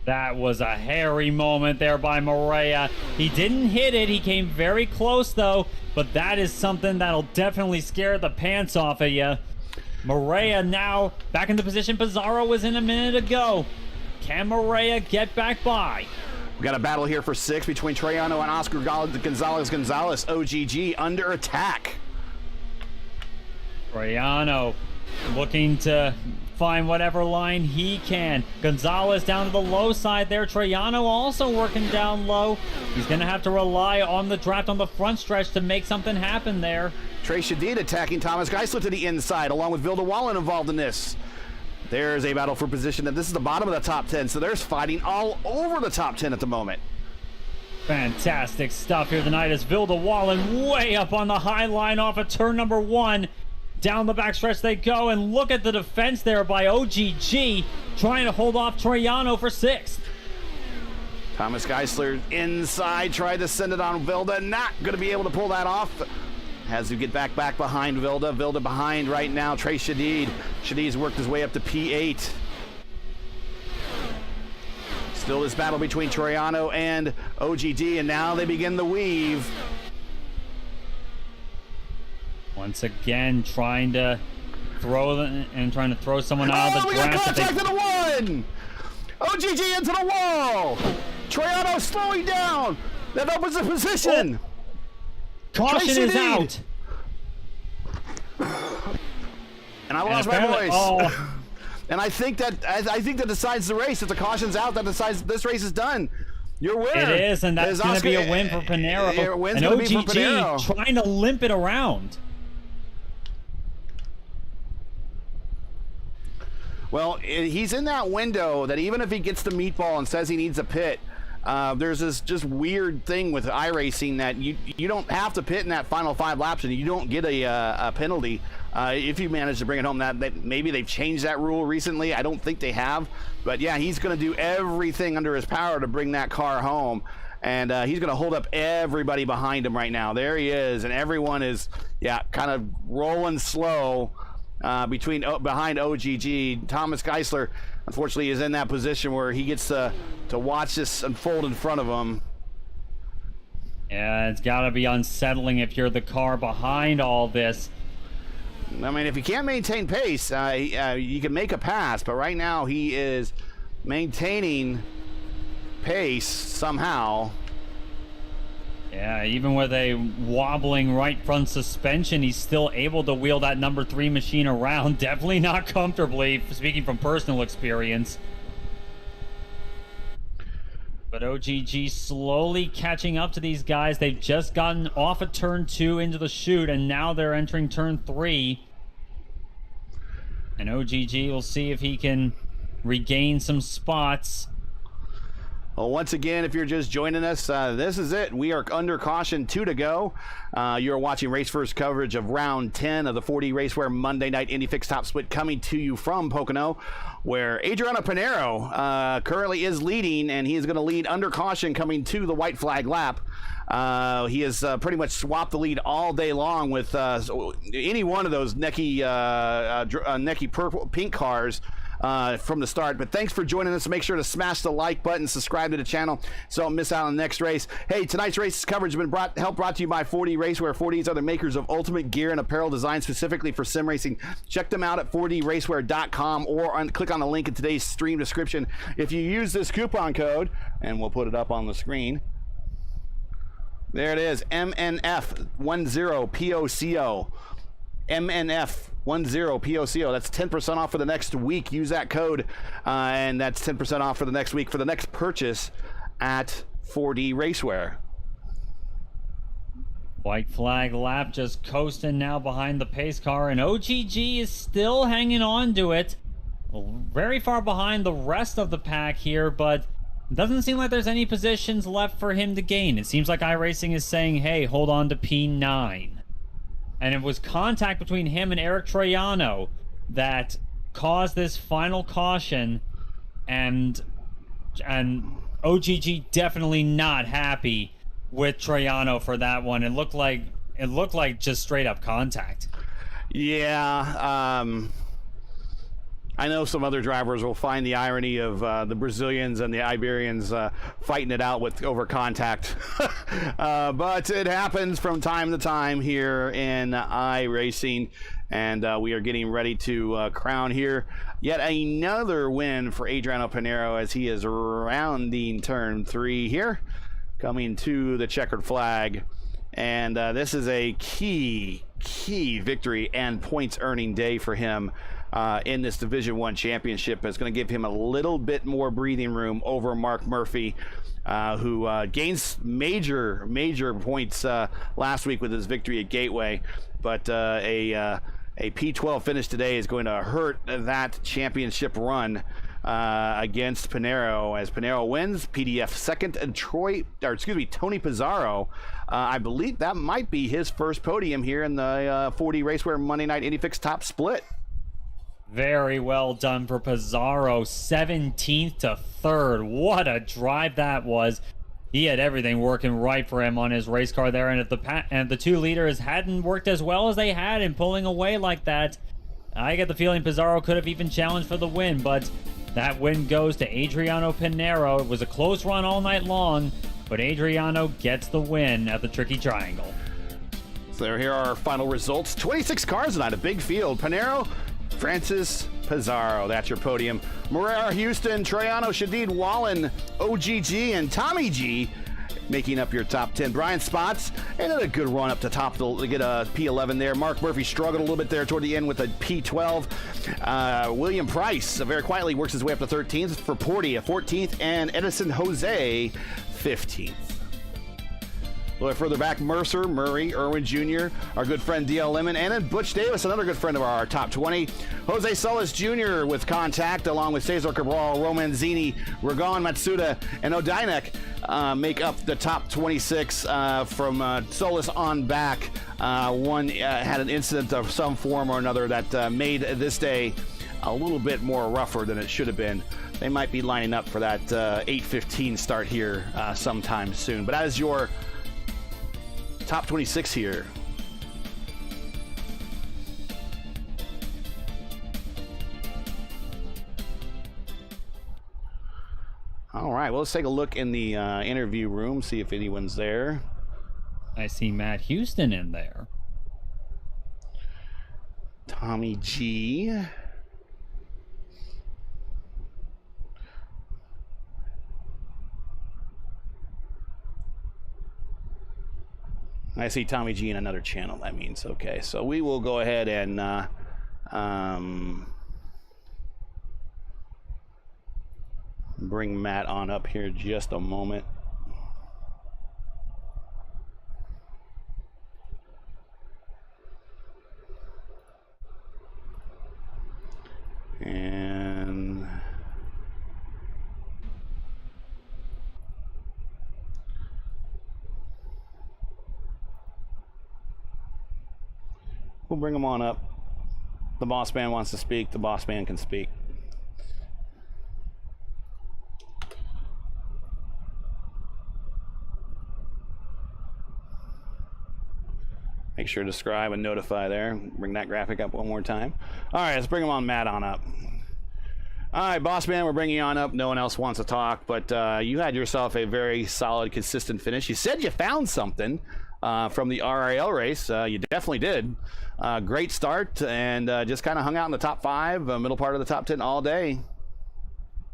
That was a hairy moment there by Morera. He didn't hit it. He came very close, though. But that is something that'll definitely scare the pants off of you. Morea now back in the position Pizarro was in a minute ago. Can Morea get back by? We got a battle here for 6 between Troiano and Oscar Gonzalez. OGG under attack. Troiano looking to find whatever line he can. Gonzalez down to the low side there. Troiano also working down low. He's going to have to rely on the draft on the front stretch to make something happen there. Trey Shadid attacking Thomas Geisler to the inside, along with Vilda Wallen involved in this. There's a battle for position, and this is the bottom of the top 10, so there's fighting all over the top 10 at the moment. Fantastic stuff here tonight as Vilda Wallen way up on the high line off of turn number 1. Down the backstretch they go, and look at the defense there by OGG, trying to hold off Troiano for 6th. Thomas Geisler inside, tried to send it on Vilda, not going to be able to pull that off. Has to get back behind Vilda. Vilda behind right now. Trey Shadid. Shadid's worked his way up to P8. Still this battle between Troiano and OGD, and now they begin the weave. Once again, trying to throw someone out of the draft. We got contact to the one! OGG into the wall! Troiano slowing down! That opens the position! Oh. Caution is out. And I lost my voice. Oh. And I think that decides the race. If the caution's out, that decides this race is done. Your winner. It is, and that's going to be a win for Pinero. And OGG trying to limp it around. Well, he's in that window that even if he gets the meatball and says he needs a pit, there's this just weird thing with iRacing that you don't have to pit in that final 5 laps, and you don't get a penalty if you manage to bring it home. That maybe they've changed that rule recently. I don't think they have, but yeah, he's going to do everything under his power to bring that car home, and he's going to hold up everybody behind him right now. There he is, and everyone is kind of rolling slow behind OGG. Thomas Geisler, unfortunately, is in that position where he gets to watch this unfold in front of him. Yeah, it's got to be unsettling if you're the car behind all this. I mean, if you can't maintain pace, you can make a pass, but right now he is maintaining pace somehow. Yeah, even with a wobbling right front suspension, he's still able to wheel that number 3 machine around. Definitely not comfortably, speaking from personal experience. But OGG slowly catching up to these guys. They've just gotten off of turn 2 into the chute, and now they're entering turn 3. And OGG will see if he can regain some spots. Well, once again, if you're just joining us, this is it. We are under caution, 2 to go. You're watching Race First coverage of round 10 of the 4D RACEWEAR Monday Night Indy Fixed Top Split, coming to you from Pocono, where Adriano Pinero currently is leading, and he is going to lead under caution coming to the white flag lap. He has pretty much swapped the lead all day long with any one of those necky purple, pink cars from the start. But thanks for joining us. Make sure to smash the like button, subscribe to the channel so don't miss out on the next race. Hey, tonight's race coverage has been brought to you by 4D RACEWEAR. 4Ds are the makers of ultimate gear and apparel designed specifically for sim racing. Check them out at 4DRacewear.com or click on the link in today's stream description. If you use this coupon code, and we'll put it up on the screen. There it is, MNF10POCO. MNF10POCO. That's 10% off for the next week. Use that code, and that's 10% off for the next week for the next purchase at 4D RACEWEAR. White flag lap just coasting now behind the pace car, and OGG is still hanging on to it. Very far behind the rest of the pack here, but it doesn't seem like there's any positions left for him to gain. It seems like iRacing is saying, hey, hold on to P9. And it was contact between him and Eric Troiano that caused this final caution, and OGG definitely not happy with Troiano for that one. It looked like just straight up contact. Yeah, I know some other drivers will find the irony of the Brazilians and the Iberians fighting it out over contact. But it happens from time to time here in iRacing, and we are getting ready to crown here yet another win for Adriano Pinheiro as he is rounding turn 3 here, coming to the checkered flag. And this is a key victory and points earning day for him in this Division 1 championship. It's going to give him a little bit more breathing room over Mark Murphy, who gains major points last week with his victory at Gateway. But a P12 finish today is going to hurt that championship run against Pinheiro, as Pinheiro wins, PDF second, and Tony Pizarro, I believe that might be his first podium here in the 4D RACEWEAR Monday Night IndyFix Top Split. Very well done for Pizarro, 17th to 3rd. What a drive that was. He had everything working right for him on his race car there, and if the two leaders hadn't worked as well as they had in pulling away like that, I get the feeling Pizarro could have even challenged for the win, but that win goes to Adriano Pinheiro. It was a close run all night long, but Adriano gets the win at the Tricky Triangle. So here are our final results. 26 cars tonight, a big field. Pinheiro, Francis Pizarro, that's your podium. Moreira, Houston, Troiano, Shadid, Wallen, OGG, and Tommy G making up your top 10. Brian Spots, another good run up to top to get a P11 there. Mark Murphy struggled a little bit there toward the end with a P12. William Price very quietly works his way up to 13th. For Porty, a 14th, and Edison Jose, 15th. A little further back, Mercer, Murray, Irwin Jr., our good friend DL Lemon, and then Butch Davis, another good friend of our top 20. Jose Solis Jr. with contact, along with Cesar Cabral, Romanzini, Ragon Matsuda, and Odainek make up the top 26 from Solis on back. One had an incident of some form or another that made this day a little bit more rougher than it should have been. They might be lining up for that 8:15 start here sometime soon. But as your top 26 here. All right, well, let's take a look in the interview room, see if anyone's there. I see Matt Houston in there. Tommy G. I see Tommy G in another channel. That means okay. So we will go ahead and bring Matt on up here just a moment. And we'll bring him on up. The boss man wants to speak. The boss man can speak. Make sure to subscribe and notify there. Bring that graphic up one more time. All right, let's bring him on, Matt, on up. All right, boss man, we're bringing you on up. No one else wants to talk, but you had yourself a very solid, consistent finish. You said you found something from the RAL race. You definitely did. Great start, and just kind of hung out in the top 5, middle part of the top 10 all day.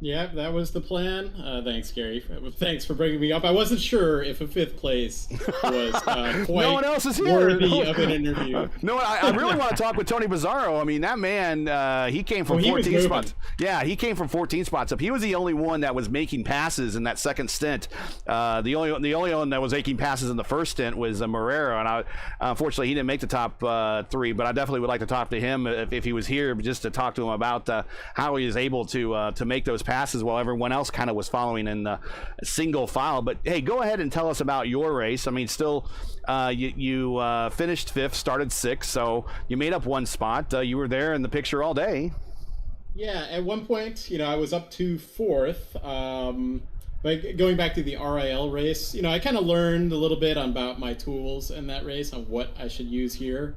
Yeah, that was the plan. Thanks, Gary. Thanks for bringing me up. I wasn't sure if a 5th place was quite no one else is here. worthy of an interview. No, I really want to talk with Tony Pizarro. I mean, that man, he came from 14 spots. Yeah, he came from 14 spots up. He was the only one that was making passes in that second stint. The only one that was making passes in the first stint was Moreira, and unfortunately he didn't make the top 3. But I definitely would like to talk to him if he was here, just to talk to him about how he was able to make those passes while everyone else kind of was following in the single file. But hey, go ahead and tell us about your race. I mean, still, you finished 5th, started 6th, so you made up 1 spot. You were there in the picture all day. Yeah, at one point, I was up to 4th. But going back to the RIL race, I kind of learned a little bit about my tools in that race, on what I should use here.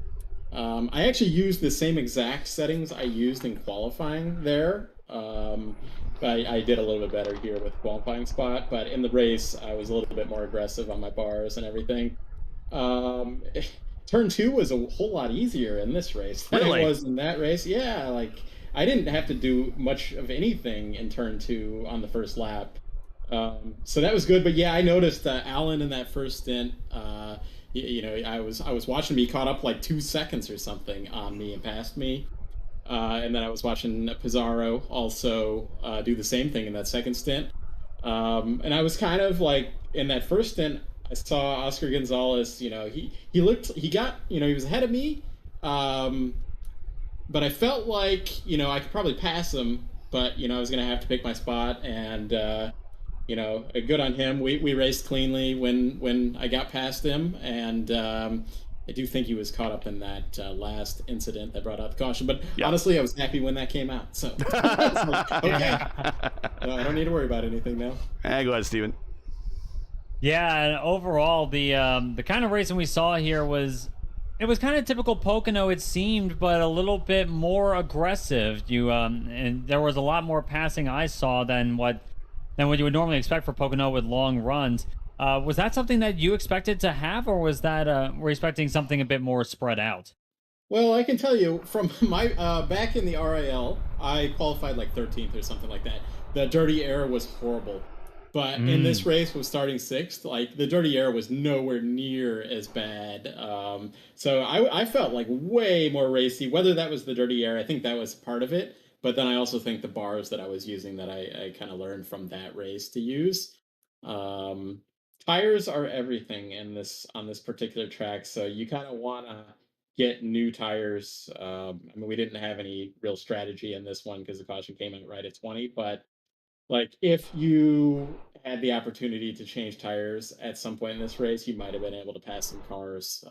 I actually used the same exact settings I used in qualifying there. But I did a little bit better here with qualifying spot. But in the race, I was a little bit more aggressive on my bars and everything. Um, Turn 2 was a whole lot easier in this race than Really? it was in that race. Yeah, like I didn't have to do much of anything in turn 2 on the first lap. So that was good. But yeah, I noticed Alan in that first stint. I was watching me caught up like 2 seconds or something on me and past me. And then I was watching Pizarro also do the same thing in that second stint. And I was kind of like in that first stint, I saw Oscar Gonzalez. He was ahead of me, but I felt like I could probably pass him, but I was gonna have to pick my spot, and good on him. We raced cleanly when I got past him, and I do think he was caught up in that last incident that brought out the caution. But honestly, I was happy when that came out. So, okay, I don't need to worry about anything now. Go ahead, Steven. Yeah, and overall, the kind of racing we saw here was kind of typical Pocono, it seemed, but a little bit more aggressive. And there was a lot more passing I saw than what you would normally expect for Pocono with long runs. Was that something that you expected to have, or was that were you expecting something a bit more spread out? Well, I can tell you from my back in the RAL, I qualified like 13th or something like that. The dirty air was horrible. But in this race, was starting 6th. Like the dirty air was nowhere near as bad. So I felt like way more racy. Whether that was the dirty air, I think that was part of it. But then I also think the bars that I was using that I kind of learned from that race to use. Tires are everything on this particular track. So you kind of want to get new tires. We didn't have any real strategy in this one because the caution came out right at 20, but like if you had the opportunity to change tires at some point in this race, you might have been able to pass some cars,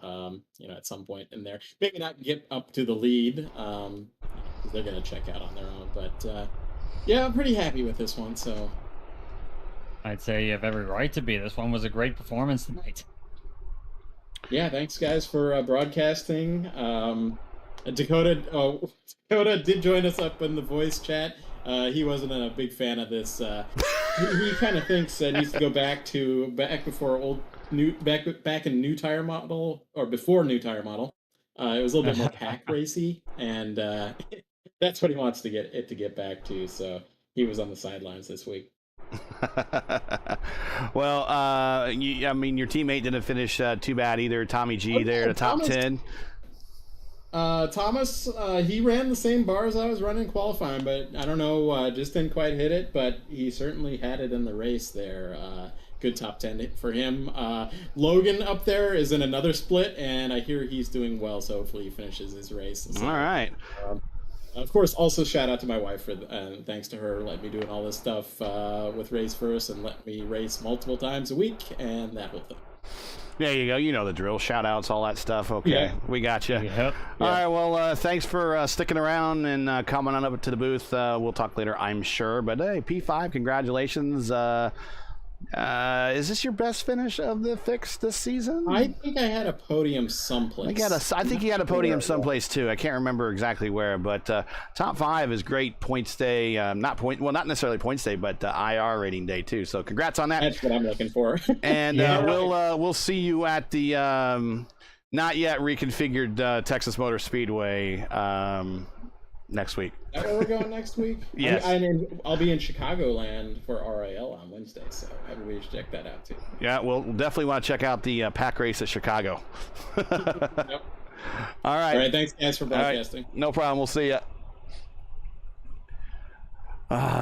at some point in there. Maybe not get up to the lead, because they're going to check out on their own. But yeah, I'm pretty happy with this one. So I'd say you have every right to be. This one was a great performance tonight. Yeah, thanks guys for broadcasting. Dakota did join us up in the voice chat. He wasn't a big fan of this. He kind of thinks it needs to go back in new tire model, or before new tire model. It was a little bit more pack racy, and that's what he wants to get back to. So he was on the sidelines this week. Well, your teammate didn't finish too bad either. Tommy G there in the top 10. Thomas, he ran the same bars I was running qualifying, but I don't know, just didn't quite hit it, but he certainly had it in the race there. Good top 10 for him. Logan up there is in another split, and I hear he's doing well, so hopefully he finishes his race. So, all right. Of course, also shout out to my wife for thanks to her letting me doing all this stuff with Race First and let me race multiple times a week and that whole thing. There you go. You know the drill. Shout outs, all that stuff. Okay, yeah. We got you. Yep. All right. Well, thanks for sticking around and coming on up to the booth. We'll talk later, I'm sure. But hey, P5, congratulations. Is this your best finish of the fix this season? I think I had a podium someplace. I think you had a podium someplace too. I can't remember exactly where, but top 5 is great points day. Not necessarily points day, but IR rating day too. So congrats on that. That's what I'm looking for. And we'll see you at the not yet reconfigured Texas Motor Speedway next week. Is that where we're going next week? Yes. I'll be in Chicagoland for RAL on Wednesday, so everybody should check that out too. Yeah, we'll definitely want to check out the pack race at Chicago. Yep. All right. All right, thanks guys for broadcasting. Right. No problem. We'll see you.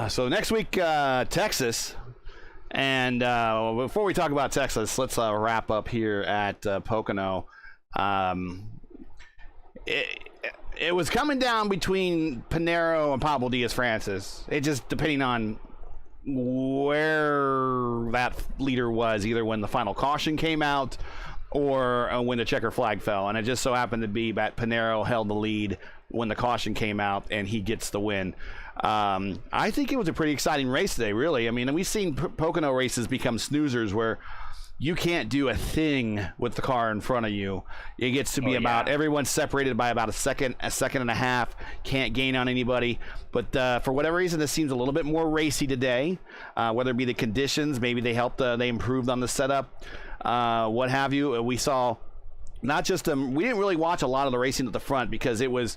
So next week, Texas. And before we talk about Texas, let's wrap up here at Pocono. It was coming down between Pinero and Pablo Diaz-Francis. It just depending on where that leader was, either when the final caution came out or when the checker flag fell. And it just so happened to be that Pinero held the lead when the caution came out, and he gets the win. I think it was a pretty exciting race today, really. I mean, we've seen Pocono races become snoozers where you can't do a thing with the car in front of you. It gets to be everyone's separated by about a second and a half. Can't gain on anybody. But for whatever reason, this seems a little bit more racy today. Whether it be the conditions, maybe they improved on the setup, what have you. We saw not just we didn't really watch a lot of the racing at the front because it was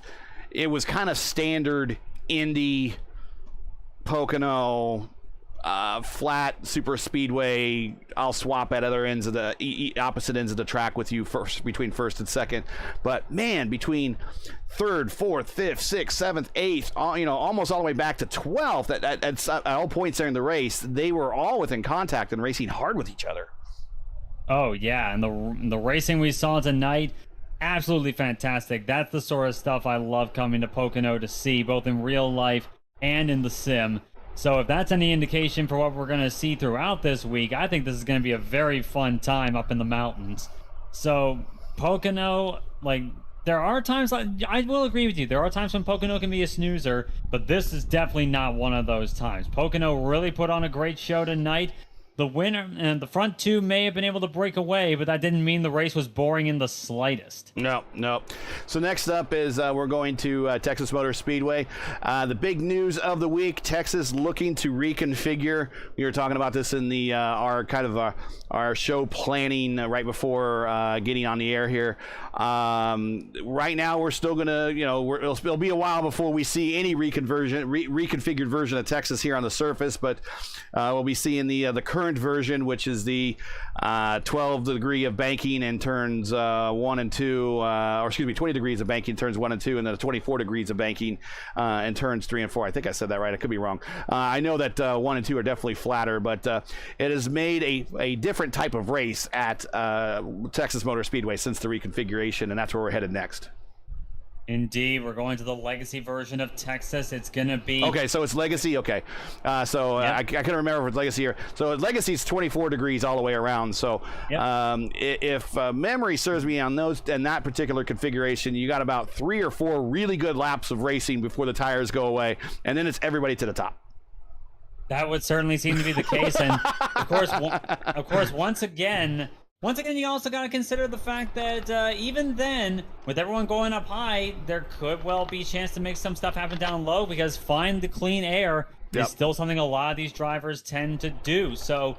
kind of standard Indy, Pocono, flat super speedway. I'll swap at other ends of the opposite ends of the track with you between first and second. But man, between third, fourth, fifth, sixth, seventh, eighth, almost all the way back to 12th at all points there in the race, they were all within contact and racing hard with each other. Oh yeah, and the racing we saw tonight, absolutely fantastic. That's the sort of stuff I love coming to Pocono to see, both in real life and in the sim. So if that's any indication for what we're going to see throughout this week, I think this is going to be a very fun time up in the mountains. So Pocono, there are times, I will agree with you, there are times when Pocono can be a snoozer, but this is definitely not one of those times. Pocono really put on a great show tonight. The winner and the front two may have been able to break away, but that didn't mean the race was boring in the slightest. No. So next up is we're going to Texas Motor Speedway. The big news of the week: Texas looking to reconfigure. We were talking about this in the our show planning right before getting on the air here. Right now, we're still gonna, it'll be a while before we see any reconfigured version of Texas here on the surface, but we'll be seeing the current version, which is the 12 degree of banking in turns 1 and 2, 20 degrees of banking in turns 1 and 2, and then 24 degrees of banking in turns 3 and 4. I think I said that right. I could be wrong. I know that 1 and 2 are definitely flatter, but it has made a different type of race at Texas Motor Speedway since the reconfiguration, and that's where we're headed next. Indeed, we're going to the Legacy version of Texas. It's going to be... Okay, so it's Legacy? Okay. I couldn't remember if it's Legacy or... So Legacy's 24 degrees all the way around. So if memory serves me on that particular configuration, you got about 3 or 4 really good laps of racing before the tires go away, and then it's everybody to the top. That would certainly seem to be the case. And, of course, once again, you also got to consider the fact that even then, with everyone going up high, there could well be a chance to make some stuff happen down low, because find the clean air is still something a lot of these drivers tend to do. So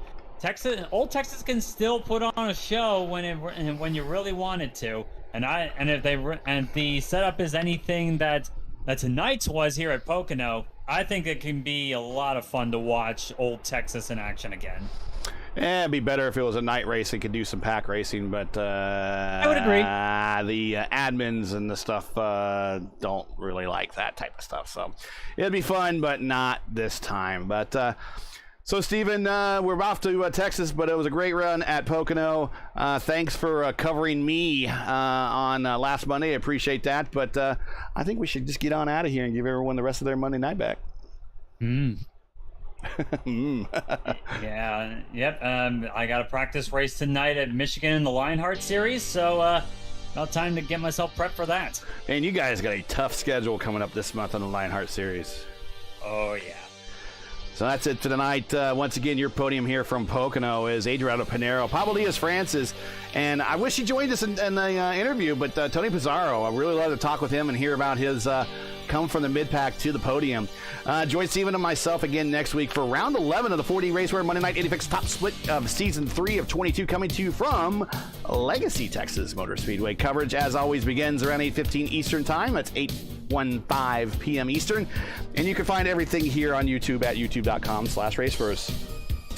Old Texas can still put on a show when you really want it to. If the setup is anything that tonight's was here at Pocono, I think it can be a lot of fun to watch Old Texas in action again. It'd be better if it was a night race and could do some pack racing, but I would agree. The admins and the stuff don't really like that type of stuff. So it'd be fun, but not this time. But so, Steven, we're off to Texas, but it was a great run at Pocono. Thanks for covering me on last Monday. I appreciate that. But I think we should just get on out of here and give everyone the rest of their Monday night back. Yeah, yep. I got a practice race tonight at Michigan in the Lionheart Series, so about time to get myself prepped for that. And you guys got a tough schedule coming up this month on the Lionheart Series. Oh yeah. So that's it for tonight. Once again, your podium here from Pocono is Adriano Pinero, Pablo Diaz-Francis, and I wish he joined us in the interview, but Tony Pizarro, I really love to talk with him and hear about his come from the mid-pack to the podium. Join Steven and myself again next week for round 11 of the 4D RACEWEAR Monday Night IndyFix Top Split of Season 3 of 22, coming to you from Legacy, Texas Motor Speedway. Coverage, as always, begins around 8:15 Eastern Time. That's 8:15 p.m. Eastern. And you can find everything here on YouTube at youtube.com/RaceWars.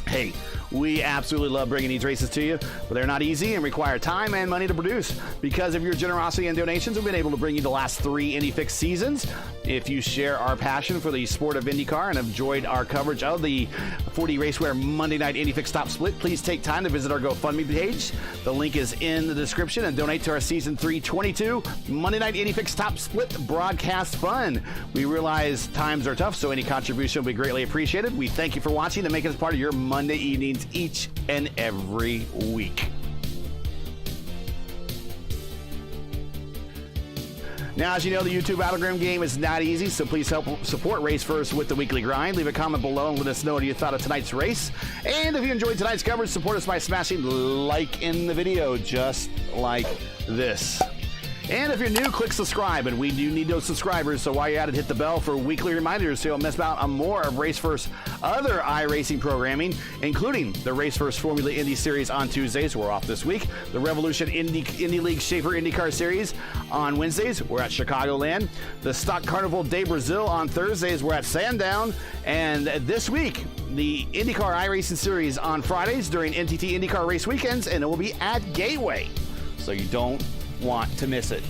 Hey, we absolutely love bringing these races to you, but they're not easy and require time and money to produce. Because of your generosity and donations, we've been able to bring you the last 3 IndyFix seasons. If you share our passion for the sport of IndyCar and have enjoyed our coverage of the 4D RACEWEAR Monday Night IndyFix Top Split, please take time to visit our GoFundMe page. The link is in the description, and donate to our Season 3 22 Monday Night IndyFix Top Split broadcast fund. We realize times are tough, so any contribution will be greatly appreciated. We thank you for watching and making us part of your Monday evenings each and every week. Now, as you know, the YouTube Battleground game is not easy, so please help support Race First with the weekly grind. Leave a comment below and let us know what you thought of tonight's race. And if you enjoyed tonight's coverage, support us by smashing like in the video, just like this. And if you're new, click subscribe, and we do need those subscribers, so while you're at it, hit the bell for weekly reminders so you don't miss out on more of Race First's other iRacing programming, including the Race First Formula Indy Series on Tuesdays. We're off this week. The Revolution Indy League Schaefer IndyCar Series on Wednesdays. We're at Chicagoland. The Stock Carnival de Brazil on Thursdays. We're at Sandown. And this week, the IndyCar iRacing Series on Fridays during NTT IndyCar race weekends, and it will be at Gateway, so you don't want to miss it.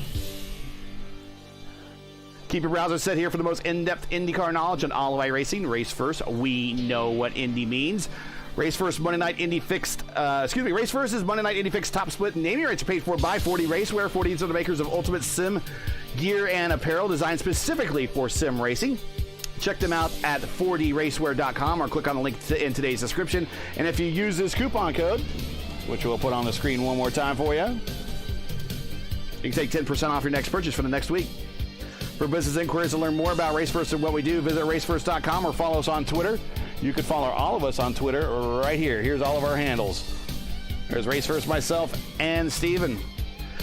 Keep your browser set here for the most in-depth IndyCar knowledge on all of iRacing. Race First, we know what Indy means. Race First Monday Night Indy Fixed, Race First is Monday Night Indy Fixed Top Split. Naming rights are paid for by 4D RACEWEAR. 4Ds are the makers of ultimate sim gear and apparel designed specifically for sim racing. Check them out at 4dracewear.com or click on the link in today's description. And if you use this coupon code, which we'll put on the screen one more time for you, you can take 10% off your next purchase for the next week. For business inquiries to learn more about Race First and what we do, visit racefirst.com or follow us on Twitter. You can follow all of us on Twitter right here. Here's all of our handles. There's Race First, myself, and Steven.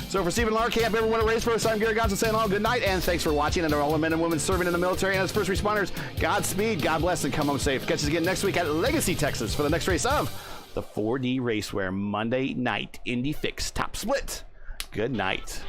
So for Steven Larkamp, everyone at Race First, I'm Gary Gonson saying all good night, and thanks for watching. And to all the men and women serving in the military and as first responders, Godspeed, God bless, and come home safe. Catch us again next week at Legacy, Texas for the next race of the 4D RACEWEAR Monday Night Indy Fix Top Split. Good night.